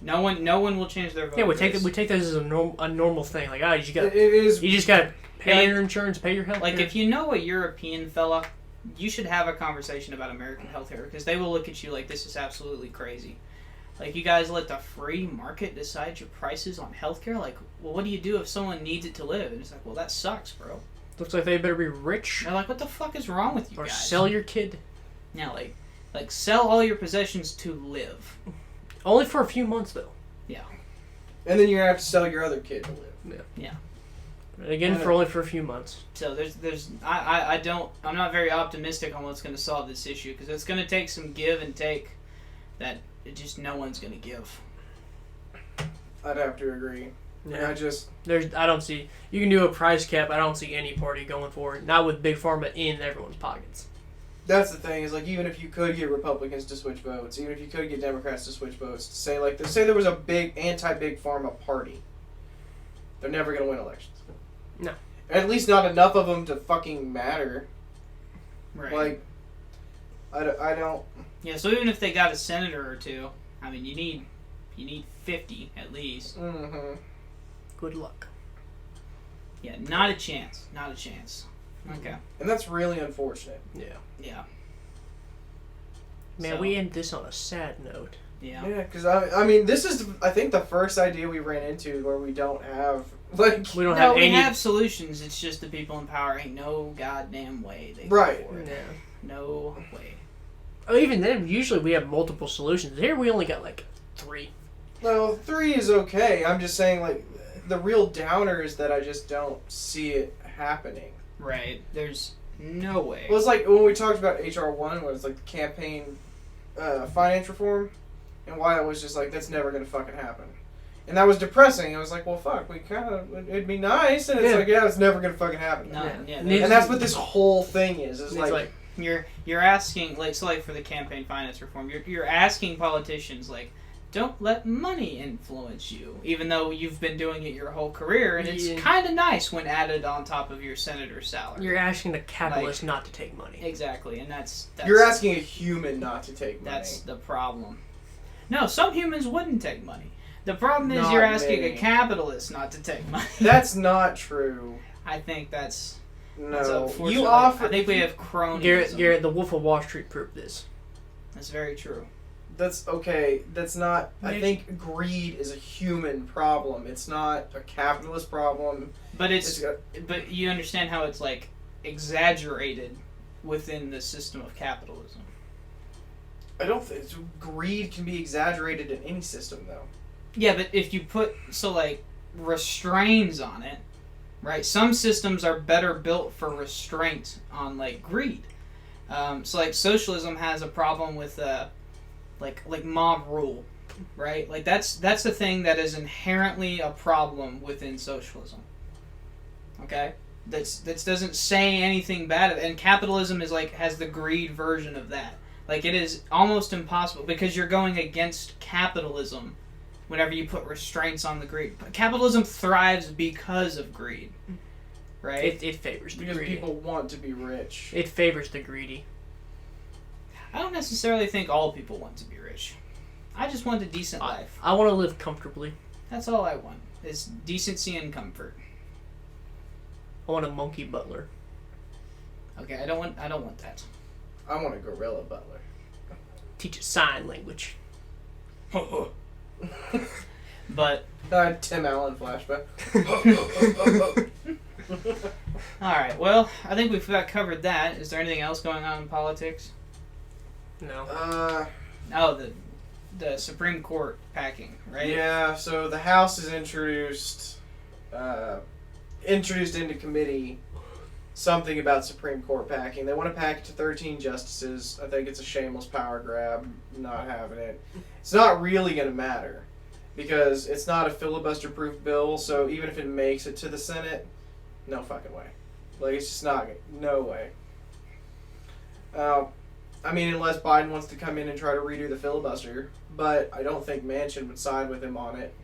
No one will change their vote. Yeah, we for take this. this as a normal thing. Like, you it is just got Pay your insurance, pay your health Like, care. if you know a European fella, you should have a conversation about American healthcare because they will look at you like this is absolutely crazy. Like, you guys let the free market decide your prices on healthcare? Like, well, what do you do if someone needs it to live? And it's like, well, that sucks, bro. Looks like they better be rich. They're like, what the fuck is wrong with you Or guys? sell your kid. Yeah, like sell all your possessions to live. Only for a few months, though. And then you're going to have to sell your other kid to live. And again, only for a few months. So I'm not very optimistic on what's going to solve this issue because it's going to take some give and take that just no one's going to give. I'd have to agree. Yeah. I I don't see. You can do a price cap. I don't see any party going for it. Not with Big Pharma in everyone's pockets. That's the thing, is like, even if you could get Republicans to switch votes, even if you could get Democrats to switch votes, say there was a big anti-Big Pharma party, they're never going to win elections. No. At least not enough of them to fucking matter. Right. Like, I don't... Yeah, so even if they got a senator or two, I mean, you need 50 at least. Mm-hmm. Good luck. Yeah, not a chance. Not a chance. Okay. And that's really unfortunate. Yeah. Yeah. Man, So- we end this on a sad note. Yeah. Yeah, because, I mean, this is, I think, the first idea we ran into where we don't have, like... We don't No, have we any. have solutions. It's just the people in power ain't no goddamn way they go Right. for it. Yeah. No way. Oh, even then, usually we have multiple solutions. Here we only got like 3. Well, 3 is okay. I'm just saying, like, the real downer is that I just don't see it happening. Right. There's no way. Well, it's like when we talked about HR 1, where it's like the campaign finance reform, and why it was just like, that's never going to fucking happen. And that was depressing. I was like, well, fuck, it'd be nice, and it's like, yeah, it's never going to fucking happen. No, Yeah. And that's what this whole thing is. It's It's like, like You're asking, like, so like for the campaign finance reform, you're asking politicians, like, don't let money influence you, even though you've been doing it your whole career, and it's kind of nice when added on top of your senator's salary. you're asking the capitalist not to take money. Exactly, and that's you're asking a human not to take money. That's the problem. No, some humans wouldn't take money. The problem is Not you're asking many. a capitalist not to take money. That's not true. I think that's No. unfortunate. You offer... I think we have cronyism. Garrett, the Wolf of Wall Street proved this. That's very true. That's okay. That's not... I think greed is a human problem. It's not a capitalist problem. But but you understand how it's like exaggerated within the system of capitalism. I don't think... Greed can be exaggerated in any system, though. Yeah, but if you put restraints on it, right? Some systems are better built for restraint on like greed. So like socialism has a problem with like mob rule, right? Like that's a thing that is inherently a problem within socialism. Okay? That doesn't say anything bad of it. And capitalism is like has the greed version of that. Like it is almost impossible because you're going against capitalism whenever you put restraints on the greed. But capitalism thrives because of greed. Right? It favors the Because greedy. people want to be rich. It favors the greedy. I don't necessarily think all people want to be rich. I just want a decent life. I want to live comfortably. That's all I want. Is decency and comfort. I want a monkey butler. Okay, I don't want that. I want a gorilla butler. Teach it sign language. But Tim Allen flashback. alright, well, I think we've got covered that. Is there anything else going on in politics? No. Oh, the Supreme Court packing, right? Yeah, so the House has introduced into committee something about Supreme Court packing. They want to pack it to 13 justices. I think it's a shameless power grab, not having it. It's not really going to matter because it's not a filibuster-proof bill, so even if it makes it to the Senate, no fucking way. Like, it's just not, no way. I mean, unless Biden wants to come in and try to redo the filibuster, but I don't think Manchin would side with him on it.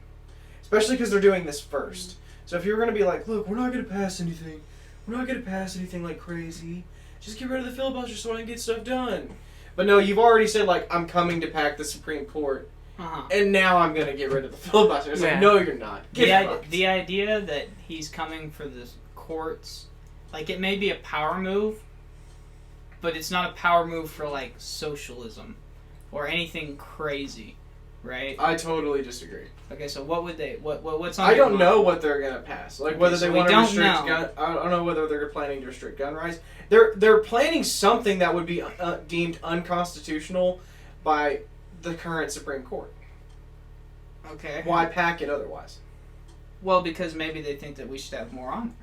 Especially because they're doing this first. So if you were going to be like, look, we're not going to pass anything. We're not going to pass anything like crazy. Just get rid of the filibuster so I can get stuff done. But no, you've already said, like, I'm coming to pack the Supreme Court. Uh-huh. And now I'm going to get rid of the filibuster. It's like, no, you're not. The idea that he's coming for the Court's, like, it may be a power move, but it's not a power move for, like, socialism or anything crazy, right? I totally disagree. Okay, so what would they, what's on I your don't mind? know what they're gonna pass. Like whether so they we want to don't restrict know. gun. I don't know whether they're planning to restrict gun rights. They're planning something that would be deemed unconstitutional by the current Supreme Court. Okay. Why pack it otherwise? Well, because maybe they think that we should have more on.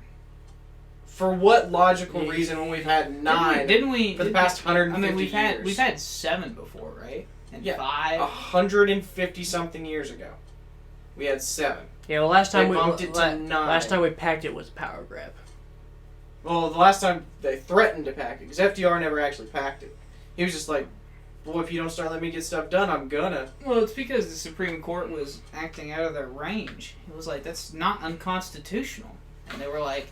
For what logical reason when we've had 9 Didn't we for the past 150 I mean, we've years? had 7 before, right? And Yeah, 5. 150 something years ago, we had 7. Yeah, well, last time They bumped it to 9. last time we packed it was a power grab. Well, the last time they threatened to pack it, because FDR never actually packed it. He was just like, "Well, if you don't start letting me get stuff done, I'm gonna." Well, it's because the Supreme Court was acting out of their range. It was like, that's not unconstitutional. And they were like,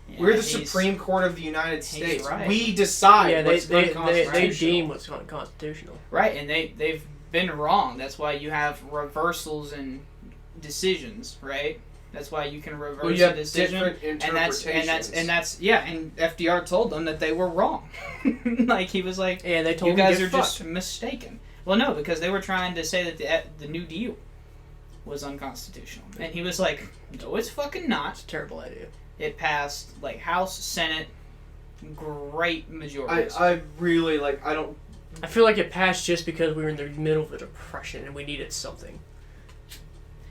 yeah, We're the he's- Supreme Court of the United States. right. We decide Yeah, what's they unconstitutional. deem what's unconstitutional. Right, and they've been wrong. That's why you have reversals in decisions, right? That's why you can reverse Well, you a have decision. different And interpretations. that's yeah, and FDR told them that they were wrong. Like, he was like, Yeah, they told you him guys to are get just fucked. mistaken. Well, no, because they were trying to say that the New Deal was unconstitutional. And he was like, no, it's fucking not. It's a terrible idea. It passed, like, House, Senate, great majorities. I really like. I don't. I feel like it passed just because we were in the middle of a depression and we needed something.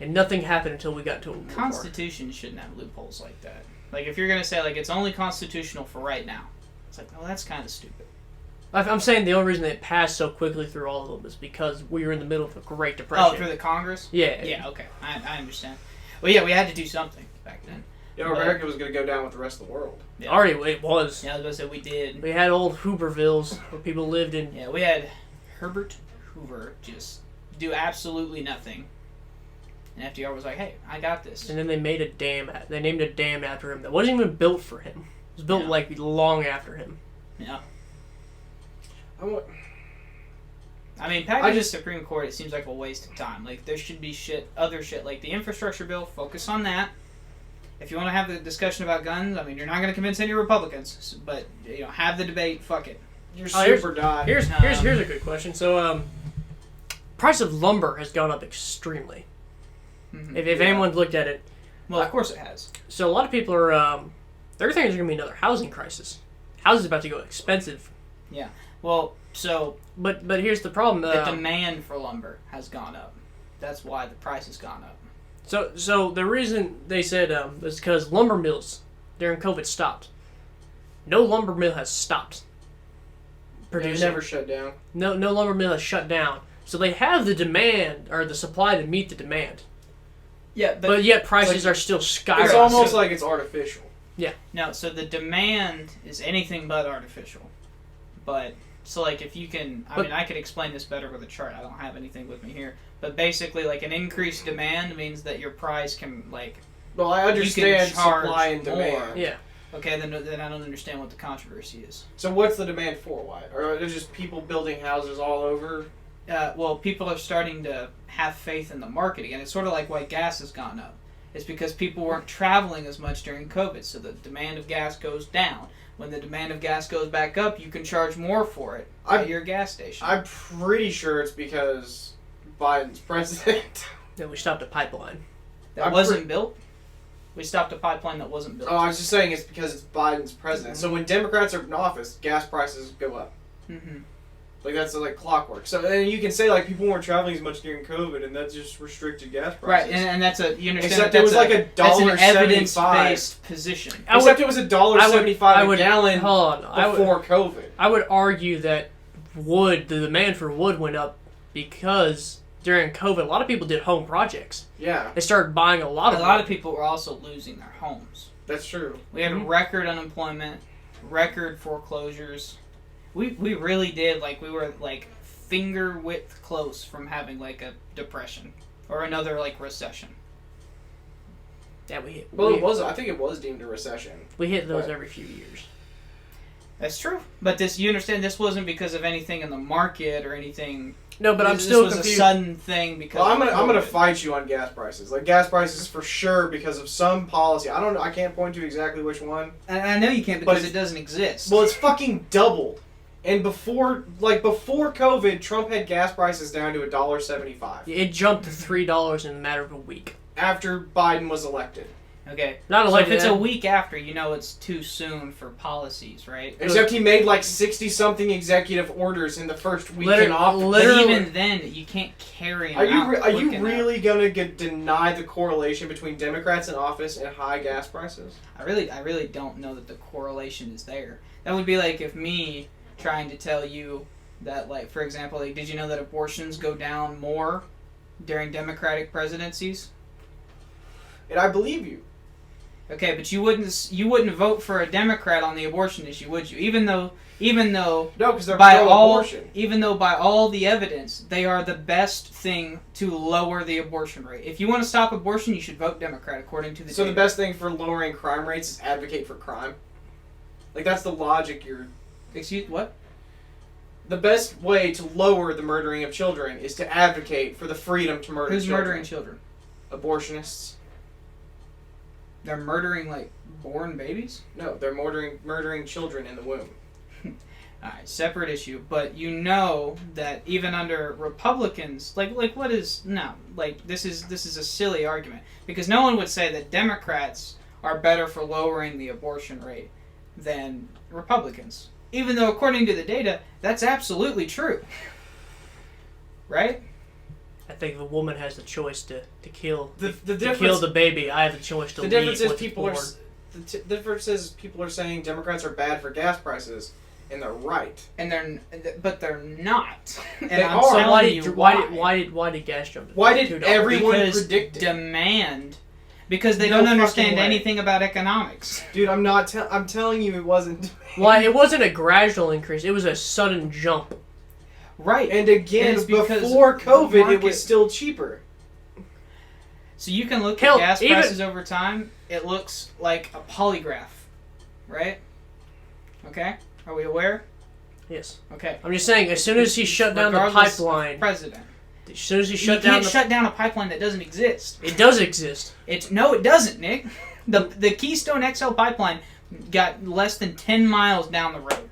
And nothing happened until we got to a war. Constitution shouldn't have loopholes like that. Like, if you're going to say, like, it's only constitutional for right now, it's like, well, that's kind of stupid. I'm saying the only reason it passed so quickly through all of them is because we were in the middle of a Great Depression. Oh, through the Congress? Yeah. Yeah, okay. I understand. Well, yeah, we had to do something back then. You know, America was going to go down with the rest of the world. Yeah. Already it was. Yeah, I was going to say we did. We had old Hoovervilles where people lived in. Yeah, we had Herbert Hoover just do absolutely nothing. And FDR was like, hey, I got this. And then they made a dam. They named a dam after him that wasn't even built for him. It was built like long after him. Yeah. I mean, packing the Supreme Court, it seems like a waste of time. Like, there should be other shit, like the infrastructure bill, focus on that. If you want to have the discussion about guns, I mean, you're not going to convince any Republicans, but, you know, have the debate, fuck it. You're super dot. Here's a good question. So, price of lumber has gone up extremely. Mm-hmm. If anyone's looked at it. Well, of course it has. So a lot of people are, they're thinking there's going to be another housing crisis. Houses about to go expensive. Yeah. Well, so... But here's the problem. The demand for lumber has gone up. That's why the price has gone up. So the reason they said is because lumber mills during COVID stopped. No lumber mill has stopped producing. It never shut down. No lumber mill has shut down. So they have the demand or the supply to meet the demand. Yeah, but yet prices are still skyrocketing. It's almost like it's artificial. Yeah. No, so the demand is anything but artificial. But, so like if you can, I mean, I could explain this better with a chart. I don't have anything with me here. But basically, like an increased demand means that your price can, like... Well, I understand charge supply and demand. more. Yeah. Okay, then I don't understand what the controversy is. So what's the demand for? Why? Or are there just people building houses all over? Well, people are starting to have faith in the market again. It's sort of like why gas has gone up. It's because people weren't traveling as much during COVID, so the demand of gas goes down. When the demand of gas goes back up, you can charge more for it at your gas station. I'm pretty sure it's because Biden's president. Then we stopped a pipeline. That wasn't built? We stopped a pipeline that wasn't built. Oh, I was just saying it's because it's Biden's president. So when Democrats are in office, gas prices go up. Mm-hmm. Like, that's like clockwork. So then you can say, like, people weren't traveling as much during COVID, and that just restricted gas prices. Right, and that's a, you understand Except that it was like that's $1.75. an evidence-based position. Except it was $1.75 a gallon before COVID. I would argue that the demand for wood went up because during COVID, a lot of people did home projects. Yeah. They started buying a lot of of people were also losing their homes. That's true. We had record unemployment, record foreclosures. We really did, like, we were, like, finger width close from having, like, a depression or another, like, recession. Yeah, we hit. Well, I think it was deemed a recession. We hit those every few years. That's true. But you understand, this wasn't because of anything in the market or anything No, but I'm this still was confused. a sudden thing because. Well, I'm gonna COVID. fight you on gas prices. Like gas prices for sure because of some policy. I don't know. I can't point to exactly which one. And I know you can't But because it doesn't exist. Well, it's fucking doubled. And before COVID, Trump had gas prices down to $1.75. It jumped to $3 in a matter of a week. After Biden was elected. Okay. Not So if elected. it's a week after, you know it's too soon for policies, right? Except he made like 60-something executive orders in the first week in office. But Literally- even then, you can't carry them Are you out are you quick enough. really gonna deny the correlation between Democrats in office and high gas prices? I really don't know that the correlation is there. That would be like if me trying to tell you that, like, for example, like, did you know that abortions go down more during Democratic presidencies? And I believe you. Okay, but you wouldn't vote for a Democrat on the abortion issue, would you? Even though No, because they're by pro-abortion. all the evidence, they are the best thing to lower the abortion rate. If you want to stop abortion, you should vote Democrat, according to the So the data. best thing for lowering crime rates is advocate for crime? Like, that's the logic you're... Excuse what? The best way to lower the murdering of children is to advocate for the freedom to murder Who's children. murdering children? Abortionists. They're murdering, like, born babies? No, they're murdering children in the womb. Alright, separate issue. But you know that even under Republicans, like what is... No, like, this is a silly argument. Because no one would say that Democrats are better for lowering the abortion rate than Republicans. Even though, according to the data, that's absolutely true. Right? I think the woman has the choice to kill The to difference... kill the baby. I have the choice to The leave difference is what's people born. are... The difference is people are saying Democrats are bad for gas prices, and they're right. But they're not. And They I'm are. telling you Why did gas jump? to Why did $2? everyone because predict it? demand. Because they No don't fucking understand way. anything about economics. Dude, I'm telling you it wasn't. Why it wasn't a gradual increase? It was a sudden jump. Right. And again, It's because before the COVID, it market- was still cheaper. So you can look Hell, at gas even- prices over time. It looks like a polygraph, right? Okay, are we aware? Yes. Okay. I'm just saying. As soon as he shut down the Regardless of pipeline, president. as soon as he You shut can't down, shut down a pipeline that doesn't exist. it does exist. No, it doesn't, Nick. The Keystone XL pipeline got less than 10 miles down the road.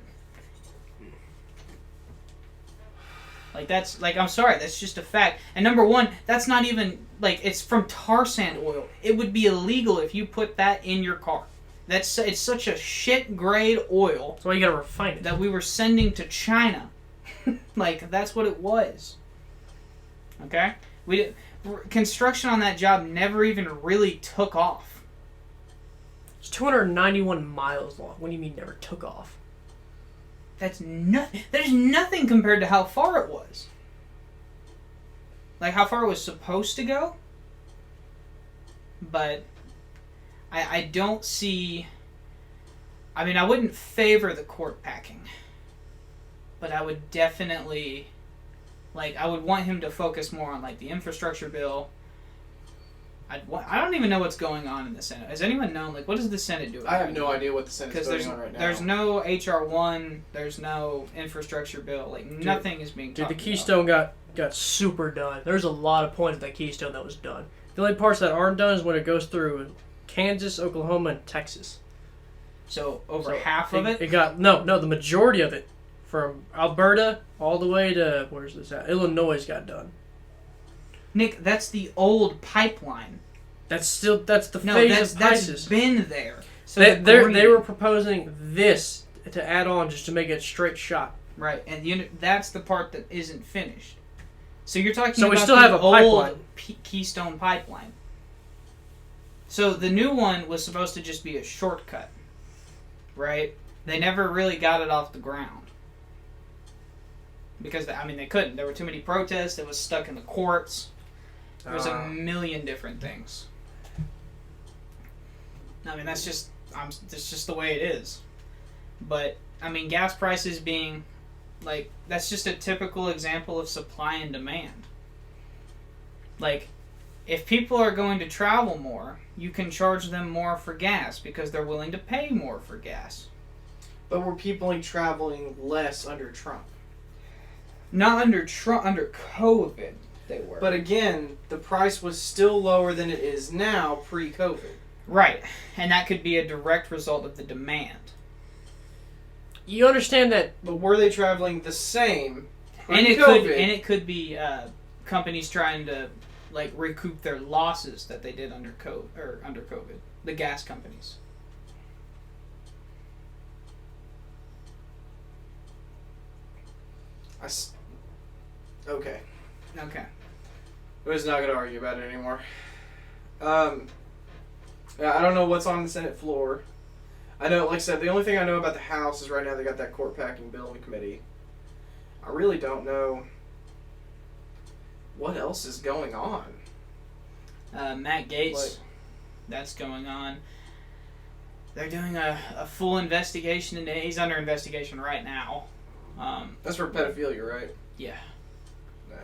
I'm sorry, that's just a fact. And number one, that's not even, it's from tar sand oil. It would be illegal if you put that in your car. It's such a shit grade oil That's why you gotta refine it. that we were sending to China. That's what it was. Okay? Construction on that job never even really took off. It's 291 miles long. What do you mean never took off? That's nothing. There's nothing compared to how far it was. Like how far it was supposed to go. But I don't see. I mean, I wouldn't favor the court packing. But I would definitely, I would want him to focus more on the infrastructure bill. I don't even know what's going on in the Senate. Has anyone known? What is the Senate doing? I have no idea what the Senate's Because voting on right now. there's no HR 1, there's no infrastructure bill, nothing is being Dude, talked the about. Keystone got super done. There's a lot of points of that Keystone that was done. The only parts that aren't done is when it goes through Kansas, Oklahoma, and Texas. So over So half of it? It got the majority of it from Alberta all the way to where's this at? Illinois got done. Nick, that's the old pipeline. That's the No, phase of that's crisis. been there. So They were proposing this to add on just to make it a straight shot. right, and that's the part that isn't finished. So you're talking So about we still the have a old pipeline. Keystone Pipeline. So the new one was supposed to just be a shortcut, right? They never really got it off the ground. Because, they couldn't. There were too many protests. It was stuck in the courts. There was a million different things. That's just the way it is. But, gas prices being, that's just a typical example of supply and demand. If people are going to travel more, you can charge them more for gas because they're willing to pay more for gas. But were people traveling less under Trump? Not under Trump, under COVID, they were. But again, the price was still lower than it is now pre-COVID. Right, and that could be a direct result of the demand. You understand that? But were they traveling the same And pre-COVID? it could be companies trying to like recoup their losses that they did under COVID. The gas companies. Okay. Okay. We're just not going to argue about it anymore. Yeah, I don't know what's on the Senate floor. I know, like I said, the only thing I know about the House is right now they got that court packing bill in committee. I really don't know what else is going on. Matt Gaetz, that's going on. They're doing a full investigation, and he's under investigation right now. That's for pedophilia, right? Yeah. Nah.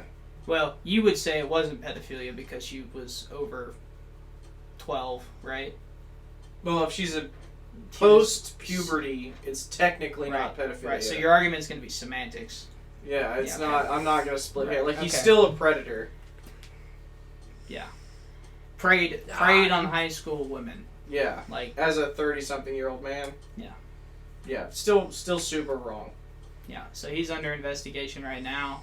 Well, you would say it wasn't pedophilia because she was over 12, right? Well, if she's a post-puberty, it's technically not pedophilia. Right, so your argument is going to be semantics. Yeah, it's Yeah, not. okay. I'm not going to split Right, hair. Like, he's okay. still a predator. Yeah. Preyed on high school women. Yeah. Like, As a 30-something-year-old man. Yeah. Yeah, still super wrong. yeah, so he's under investigation right now.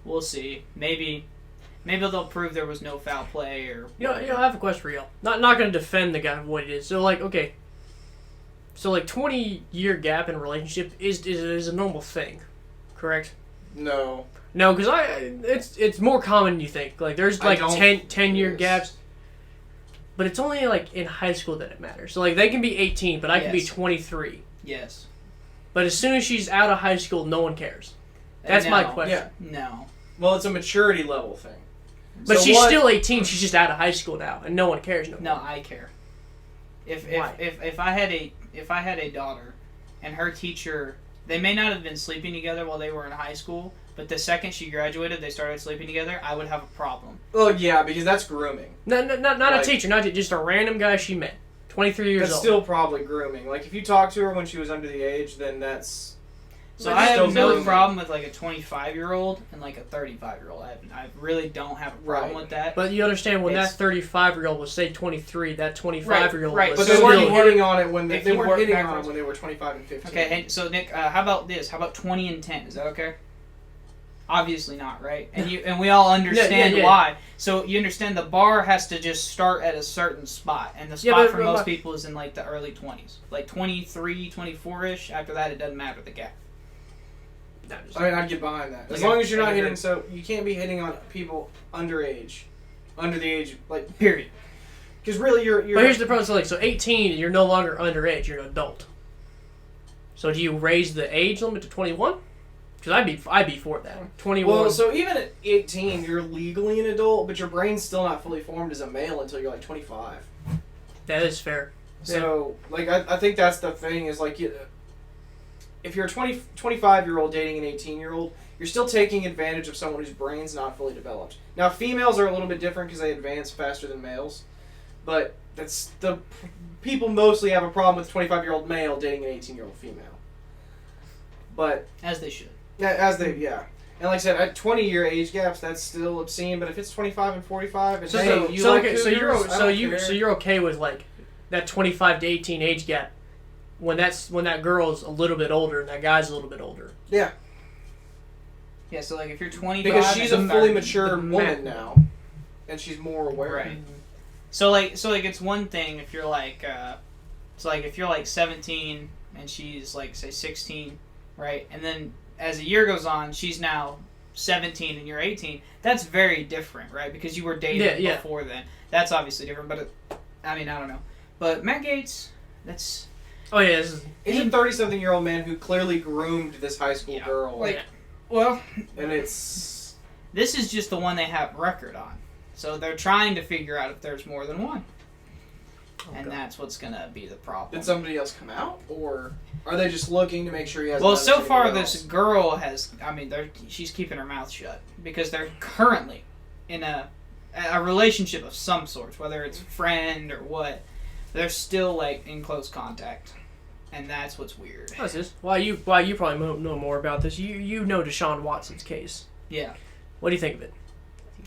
We'll see. Maybe they'll prove there was no foul play or... You know, I have a question for you. Not going to defend the guy for what it is. So, like, okay. So, like, 20-year gap in a relationship is a normal thing, correct? No. No, because it's more common than you think. Like, there's, like, 10-year gaps. But it's only, like, in high school that it matters. So, like, they can be 18, but I can be 23. Yes. But as soon as she's out of high school, no one cares. That's my question. Yeah. No. Well, it's a maturity level thing. But So she's what- still 18. She's just out of high school now, and no one cares no more. No, I care. Why? If I had a daughter, and her teacher, they may not have been sleeping together while they were in high school, but the second she graduated, they started sleeping together. I would have a problem. Oh, yeah, because that's grooming. No, not Like- a teacher, just a random guy she met. 23 years That's old. still probably grooming. Like, if you talk to her when she was under the age, then that's... So that's I still have no grooming. problem with like a 25-year-old and like a 35-year-old. I really don't have a problem Right. with that. But you understand when It's- that 35-year-old was, say, 23, that 25-year-old right, was But So they still... weren't hitting on it when if they you weren't work hitting on it backwards- when they were 25 and 15. Okay, hey, so Nick, how about this? How about 20 and 10? Is that okay? Obviously not, right? And we all understand yeah. why. So you understand the bar has to just start at a certain spot, and the spot but- for but- most people is in like the early 20s, like 23, 24ish. After that, it doesn't matter the gap. I mean, I'd get behind that. As Okay. long as you're not Okay. hitting... So, you can't be hitting on people underage. Under the age... Like, Period. because really you're... But here's the problem. So 18, you're no longer underage. You're an adult. So do you raise the age limit to 21? Because I'd be for that. 21. Well, so even at 18, you're legally an adult, but your brain's still not fully formed as a male until you're like 25. That is fair. So, like, I think that's the thing is, like, if you're a 25-year-old dating an 18-year-old, you're still taking advantage of someone whose brain's not fully developed. Now, females are a little bit different because they advance faster than males, but that's people mostly have a problem with a 25-year-old male dating an 18-year-old female. But As they should. and like I said, at 20-year age gaps, that's still obscene. But if it's 25 and 45, and hey, you like cougars, I don't care. you're okay with like that 25 to 18 age gap when that girl's a little bit older and that guy's a little bit older. Yeah. Yeah, so like if you're 25... Because she's a and fully the- mature the woman now, and she's more aware. Right. So like it's one thing if you're like if you're like 17 and she's like say 16, right? And then as a year goes on, she's now 17 and you're 18. That's very different, right? Because you were dating before then. That's obviously different, but I don't know. But Matt Gaetz, that's... Oh yeah, He's a 30-something-year-old man who clearly groomed this high school girl. Like, well, and it's... this is just the one they have record on. So they're trying to figure out if there's more than one. And that's what's going to be the problem. Did somebody else come out? Or are they just looking to make sure he has... Well, so far this girl has... she's keeping her mouth shut. Because they're currently in a relationship of some sort. Whether it's friend or what. They're still, like, in close contact. And that's what's weird. What's this? Why you probably know more about this. You know Deshaun Watson's case. Yeah. What do you think of it?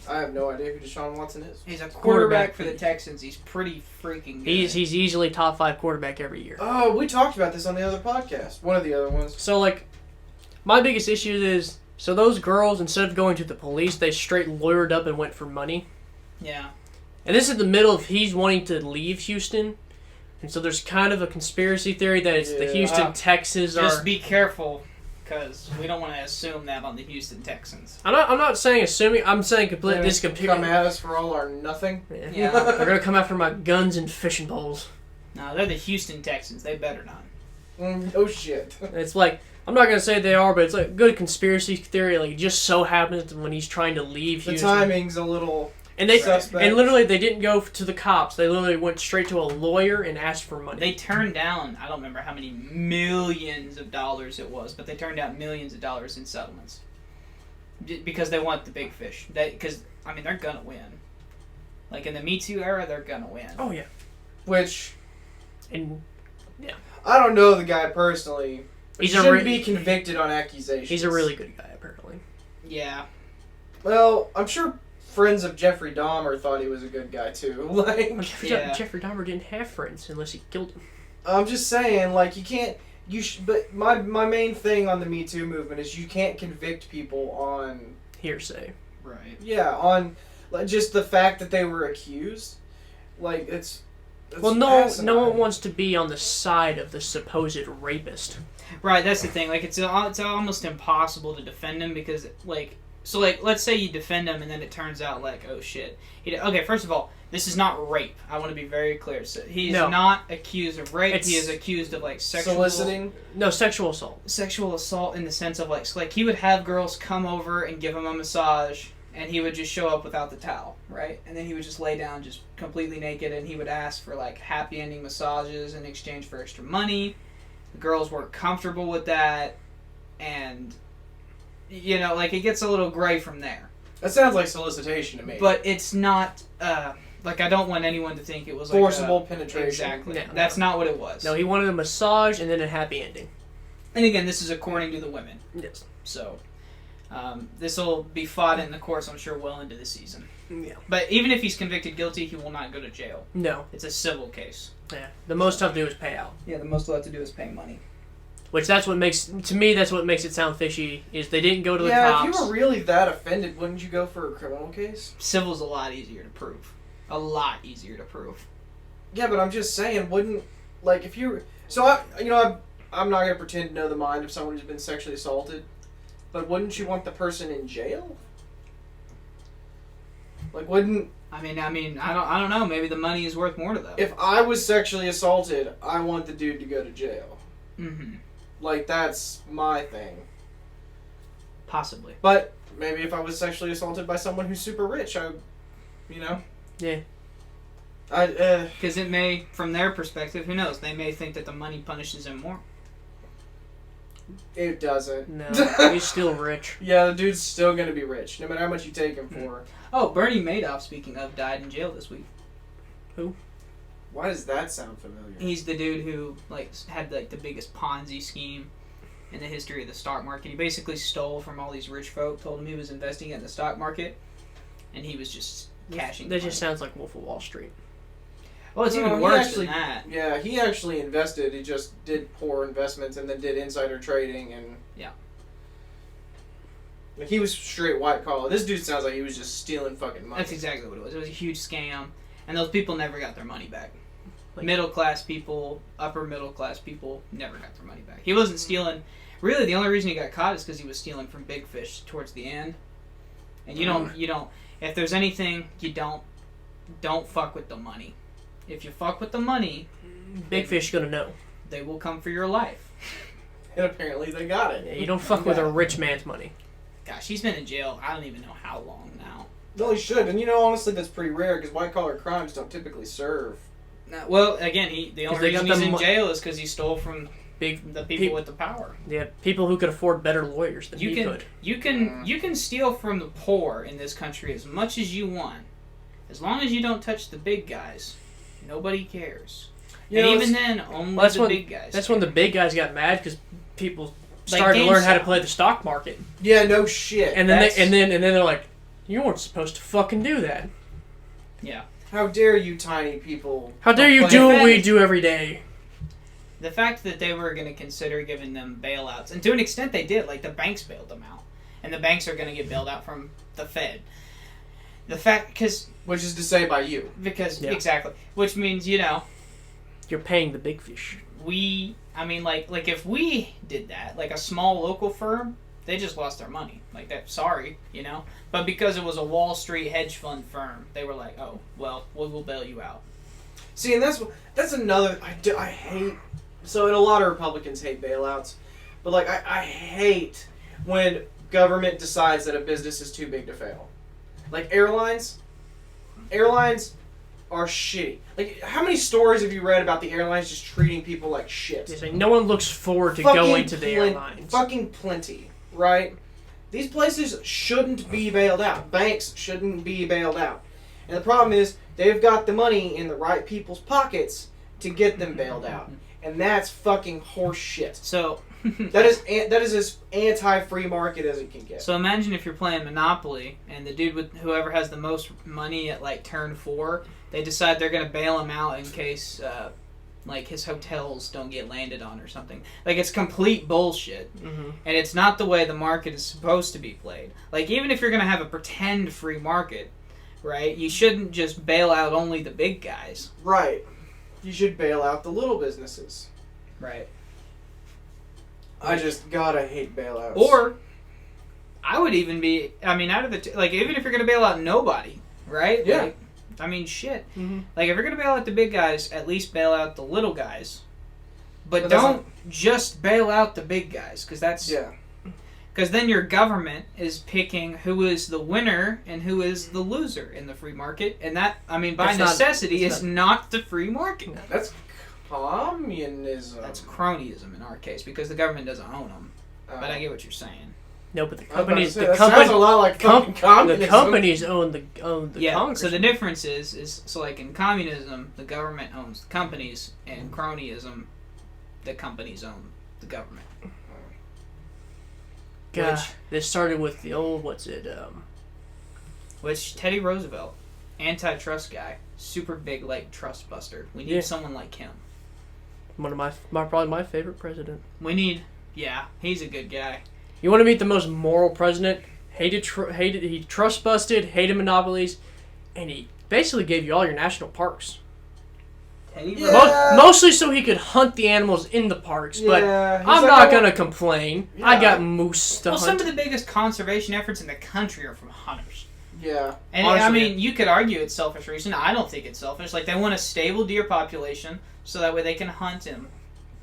I have no idea who Deshaun Watson is. He's a quarterback for the Texans. He's pretty freaking good. He's easily top 5 quarterback every year. Oh, we talked about this on the other podcast. One of the other ones. So, like, my biggest issue is, so those girls, instead of going to the police, they straight lawyered up and went for money. Yeah. And this is the middle of he's wanting to leave Houston. And so there's kind of a conspiracy theory that it's the Houston Texans are... Just be careful, because we don't want to assume that on the Houston Texans. I'm not saying assuming. I'm saying completely... Come at us for all our nothing. Yeah. They're going to come after my guns and fishing poles. No, they're the Houston Texans. They better not. Oh, shit. It's like... I'm not going to say they are, but it's like a good conspiracy theory. Like, it just so happens that when he's trying to leave Houston... The timing's a little... And they suspect. And literally, they didn't go to the cops. They literally went straight to a lawyer and asked for money. They turned down, I don't remember how many millions of dollars it was, but they turned down millions of dollars in settlements. Because they want the big fish. Because, I mean, they're going to win. Like, in the Me Too era, they're going to win. Oh, yeah. Which... And, yeah. I don't know the guy personally. But he shouldn't be convicted on accusations. He's a really good guy, apparently. Yeah. Well, I'm sure friends of Jeffrey Dahmer thought he was a good guy, too. Like, Jeffrey Dahmer didn't have friends unless he killed them. I'm just saying, like, you can't... But my main thing on the Me Too movement is you can't convict people on... Hearsay. Right. Yeah, on like, just the fact that they were accused. Like, it's well, no one wants to be on the side of the supposed rapist. Right, that's the thing. Like, it's almost impossible to defend him because, like... So, like, let's say you defend him and then it turns out, like, oh, shit. Okay, first of all, this is not rape. I want to be very clear. So he's not accused of rape. He is accused of, like, sexual... Soliciting? No, sexual assault. Sexual assault in the sense of, like, so, like, he would have girls come over and give him a massage, and he would just show up without the towel, right? And then he would just lay down just completely naked, and he would ask for, like, happy ending massages in exchange for extra money. The girls weren't comfortable with that, and... You know, like, it gets a little gray from there. That sounds like solicitation to me. But it's not, like, I don't want anyone to think it was, like, forcible penetration. Exactly. No, that's not what it was. No, he wanted a massage and then a happy ending. And again, this is according to the women. Yes. So, this will be fought in the courts, I'm sure, well into the season. Yeah. But even if he's convicted guilty, he will not go to jail. No. It's a civil case. Yeah. The most he'll have to do is pay out. Yeah, the most he'll have to do is pay money. Which that's what makes it sound fishy, is they didn't go to the cops. Yeah, if you were really that offended, wouldn't you go for a criminal case? Civil's a lot easier to prove. A lot easier to prove. Yeah, but I'm just saying, wouldn't, like, if you... So, I'm not going to pretend to know the mind of someone who's been sexually assaulted, but wouldn't you want the person in jail? Like, wouldn't... I mean, I don't know. Maybe the money is worth more to them. If I was sexually assaulted, I want the dude to go to jail. Mm-hmm. Like, that's my thing. Possibly. But maybe if I was sexually assaulted by someone who's super rich, Yeah. Because it may, from their perspective, who knows? They may think that the money punishes him more. It doesn't. No, he's still rich. Yeah, the dude's still gonna be rich, no matter how much you take him for. Oh, Bernie Madoff, speaking of, died in jail this week. Who? Why does that sound familiar? He's the dude who had the biggest Ponzi scheme in the history of the stock market. He basically stole from all these rich folk, told him he was investing in the stock market, and he was just cashing. That just sounds like Wolf of Wall Street. Well, it's even worse than that. Yeah, he actually invested. He just did poor investments and then did insider trading and... Yeah. Like, he was straight white collar. This dude sounds like he was just stealing fucking money. That's exactly what it was. It was a huge scam, and those people never got their money back. Like, middle class people, upper middle class people never got their money back. He wasn't stealing. Really, the only reason he got caught is because he was stealing from big fish towards the end. And you don't. If there's anything, you don't fuck with the money. If you fuck with the money, big fish gonna know. They will come for your life. And apparently they got it. Yeah, you don't fuck with a rich man's money. Gosh, he's been in jail. I don't even know how long now. No, he should. And honestly, that's pretty rare because white collar crimes don't typically serve. Well, again, the only reason he's in jail is because he stole from the people with the power. Yeah, people who could afford better lawyers than he could. You can steal from the poor in this country as much as you want, as long as you don't touch the big guys. Nobody cares. You and know, even then, only Well, that's the when- big guys. That's when the big guys got mad because people Like started to learn how to GameStop. play the stock market, yeah, no shit. and then That's- and then they're like, you weren't supposed to fucking do that. Yeah. How dare you, tiny people? How dare you complain? do what fact- we do every day? The fact that they were going to consider giving them bailouts, and to an extent they did, like the banks bailed them out, and the banks are going to get bailed out from the Fed. The fact, Which is to say by you. Yeah. exactly, which means, You're paying the big fish. like if we did that, like a small local firm, they just lost their money. Like that, sorry, But because it was a Wall Street hedge fund firm, they were like, oh, well, we'll bail you out. See, and that's another. I hate. So, and a lot of Republicans hate bailouts, but like I hate when government decides that a business is too big to fail. Like airlines are shitty. Like, how many stories have you read about the airlines just treating people like shit? It's like no one looks forward to Fucking going to the airlines. Fucking plenty, right? These places shouldn't be bailed out. Banks shouldn't be bailed out. And the problem is, they've got the money in the right people's pockets to get them bailed out. And that's fucking horse shit. So, That is as anti-free market as it can get. so imagine if you're playing Monopoly, and the dude with whoever has the most money at like turn 4, they decide they're gonna bail him out in case like his hotels don't get landed on or something. Like, it's complete bullshit. Mm-hmm. And it's not the way the market is supposed to be played. Like, even if you're going to have a pretend free market, right, you shouldn't just bail out only the big guys. Right. You should bail out the little businesses. Right. God, I hate bailouts. Or, I would even be, out of the, like, even if you're going to bail out nobody, right? Yeah. Like, shit. Mm-hmm. Like, if you're going to bail out the big guys, at least bail out the little guys. But But that's don't just bail out the big guys, because that's... Yeah. Because then your government is picking who is the winner and who is the loser in the free market. And that, by That's necessity, it's is not the free market. That's communism. That's cronyism in our case, because the government doesn't own them. But I get what you're saying. No, but the I was about to companies, say, the that company, sounds a lot like fucking communism. the companies own the Yeah, Congress. so the difference is, so like in communism, the government owns the companies, and cronyism, the companies own the government. God, which- this started with the old, Which, Teddy Roosevelt, antitrust guy, super big, like, trust buster. We need Yeah. someone like him. one of probably my favorite president. We need, yeah, he's a good guy. You want to meet the most moral president? He trust busted, hated monopolies, and he basically gave you all your national parks. Teddy Yeah. Roosevelt. Mostly so he could hunt the animals in the parks, but Yeah, he's I'm like, not I gonna want- complain. Yeah. I got moose to Well, hunt. some of the biggest conservation efforts in the country are from hunters. Yeah. And Honestly, you could argue it's selfish reason. I don't think it's selfish. Like, they want a stable deer population so that way they can hunt him.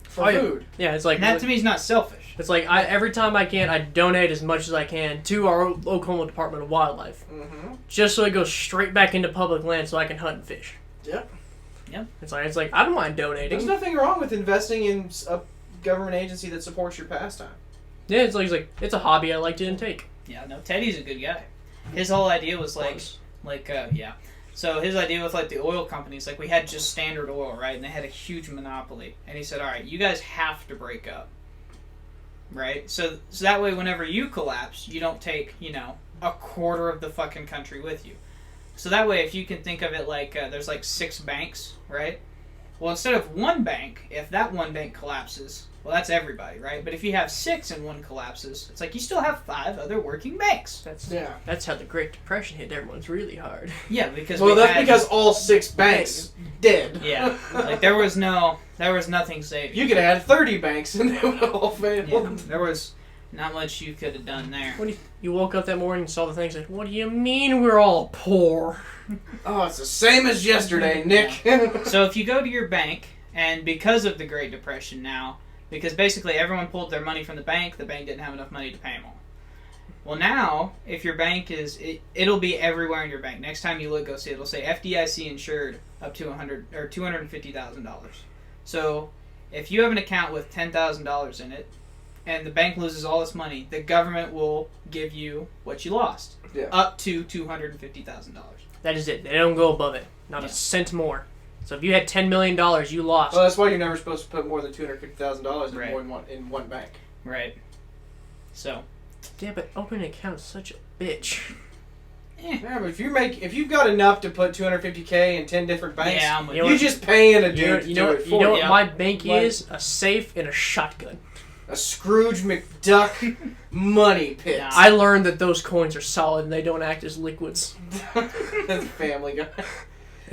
for Oh, yeah. food. Yeah, it's like And that to me is not selfish. it's like every time I can, I donate as much as I can to our Oklahoma Department of Wildlife, Mm-hmm. just so it goes straight back into public land, so I can hunt and fish. Yep. It's like I don't mind donating. There's nothing wrong with investing in a government agency that supports your pastime. Yeah, it's like it's a hobby I like to take. Yeah, no, Teddy's a good guy. His whole idea was yeah. So his idea with like the oil companies, like we had just Standard Oil, right? And they had a huge monopoly. And he said, all right, you guys have to break up. Right? So that way whenever you collapse, you don't take, a quarter of the fucking country with you. So that way if you can think of it like there's like 6 banks, right? Well, instead of one bank, if that one bank collapses, well, that's everybody, right? But if you have 6 and one collapses, it's like you still have 5 other working banks. That's how the Great Depression hit everyone's really hard. Yeah, because Well, we that's had- because all 6 banks dead. yeah, like there was nothing saving. You could have had 30 banks and they would have all failed. Yeah, there was not much you could have done there. When you woke up that morning and saw the things, like, what do you mean we're all poor? Oh, it's the same as yesterday, Nick. So if you go to your bank, and because of the Great Depression now, because basically everyone pulled their money from the bank didn't have enough money to pay them all. Well, now, if your bank it'll be everywhere in your bank. Next time you look, go see it. It'll say FDIC insured up to $250,000. So, if you have an account with $10,000 in it, and the bank loses all its money, the government will give you what you lost, up to $250,000. That is it. They don't go above it. Not Yeah. a cent more. So if you had $10 million, you lost. Well, that's why you're never supposed to put more than $250,000 Right. in one bank. Right. So. Yeah, but opening an account is such a bitch. Yeah, but if you've got enough to put $250K in 10 different banks, Yeah, I'm with you're just paying a dude You know to do it for what you. my bank Like- is? A safe and a shotgun. A Scrooge McDuck money pit. Yeah. I learned that those coins are solid and they don't act as liquids. That's Family Guy.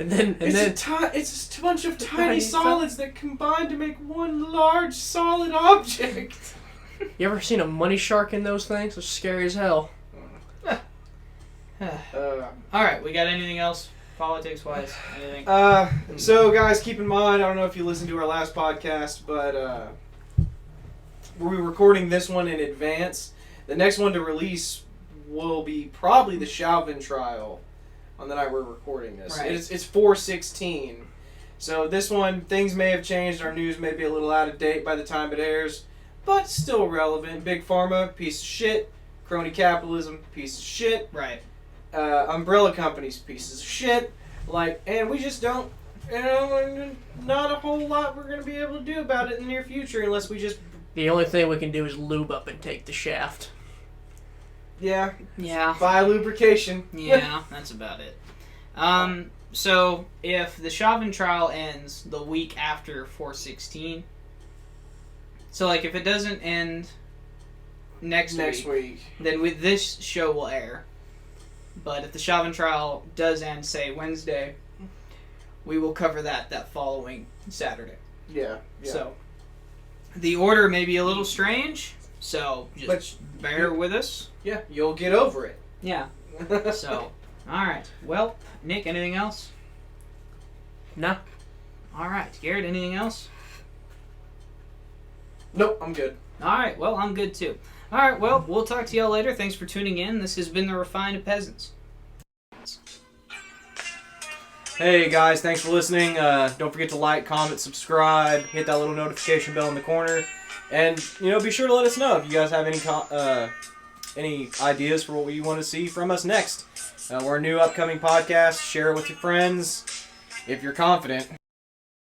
And then It's just a bunch of tiny Tiny solids that combine to make one large solid object. you ever seen a money shark in those things? They're scary as hell. All right, we got anything else politics-wise? Anything? So guys, keep in mind, I don't know if you listened to our last podcast, but we're recording this one in advance. The next one to release will be probably the Chauvin trial on the night we're recording this. Right. It's 4/16. So this one, things may have changed. Our news may be a little out of date by the time it airs, but still relevant. Big Pharma, piece of shit. Crony Capitalism, piece of shit. Right. Umbrella companies, pieces of shit. And we just don't, not a whole lot we're going to be able to do about it in the near future unless we just... The only thing we can do is lube up and take the shaft. Yeah. Yeah. Buy lubrication. Yeah, that's about it. So if the Chauvin trial ends the week after 4/16, so like if it doesn't end next week, then this show will air. But if the Chauvin trial does end, say Wednesday, we will cover that following Saturday. Yeah. So the order may be a little strange, so just bear with us. Yeah, you'll get over it. Yeah. So, all right. Well, Nick, anything else? No. All right, Garrett, anything else? Nope, I'm good. All right. Well, I'm good too. All right. Well, we'll talk to y'all later. Thanks for tuning in. This has been the Refined Peasants. Hey guys, thanks for listening. Don't forget to like, comment, subscribe, hit that little notification bell in the corner, and be sure to let us know if you guys have any ideas for what you want to see from us next. We're a new upcoming podcast. Share it with your friends if you're confident.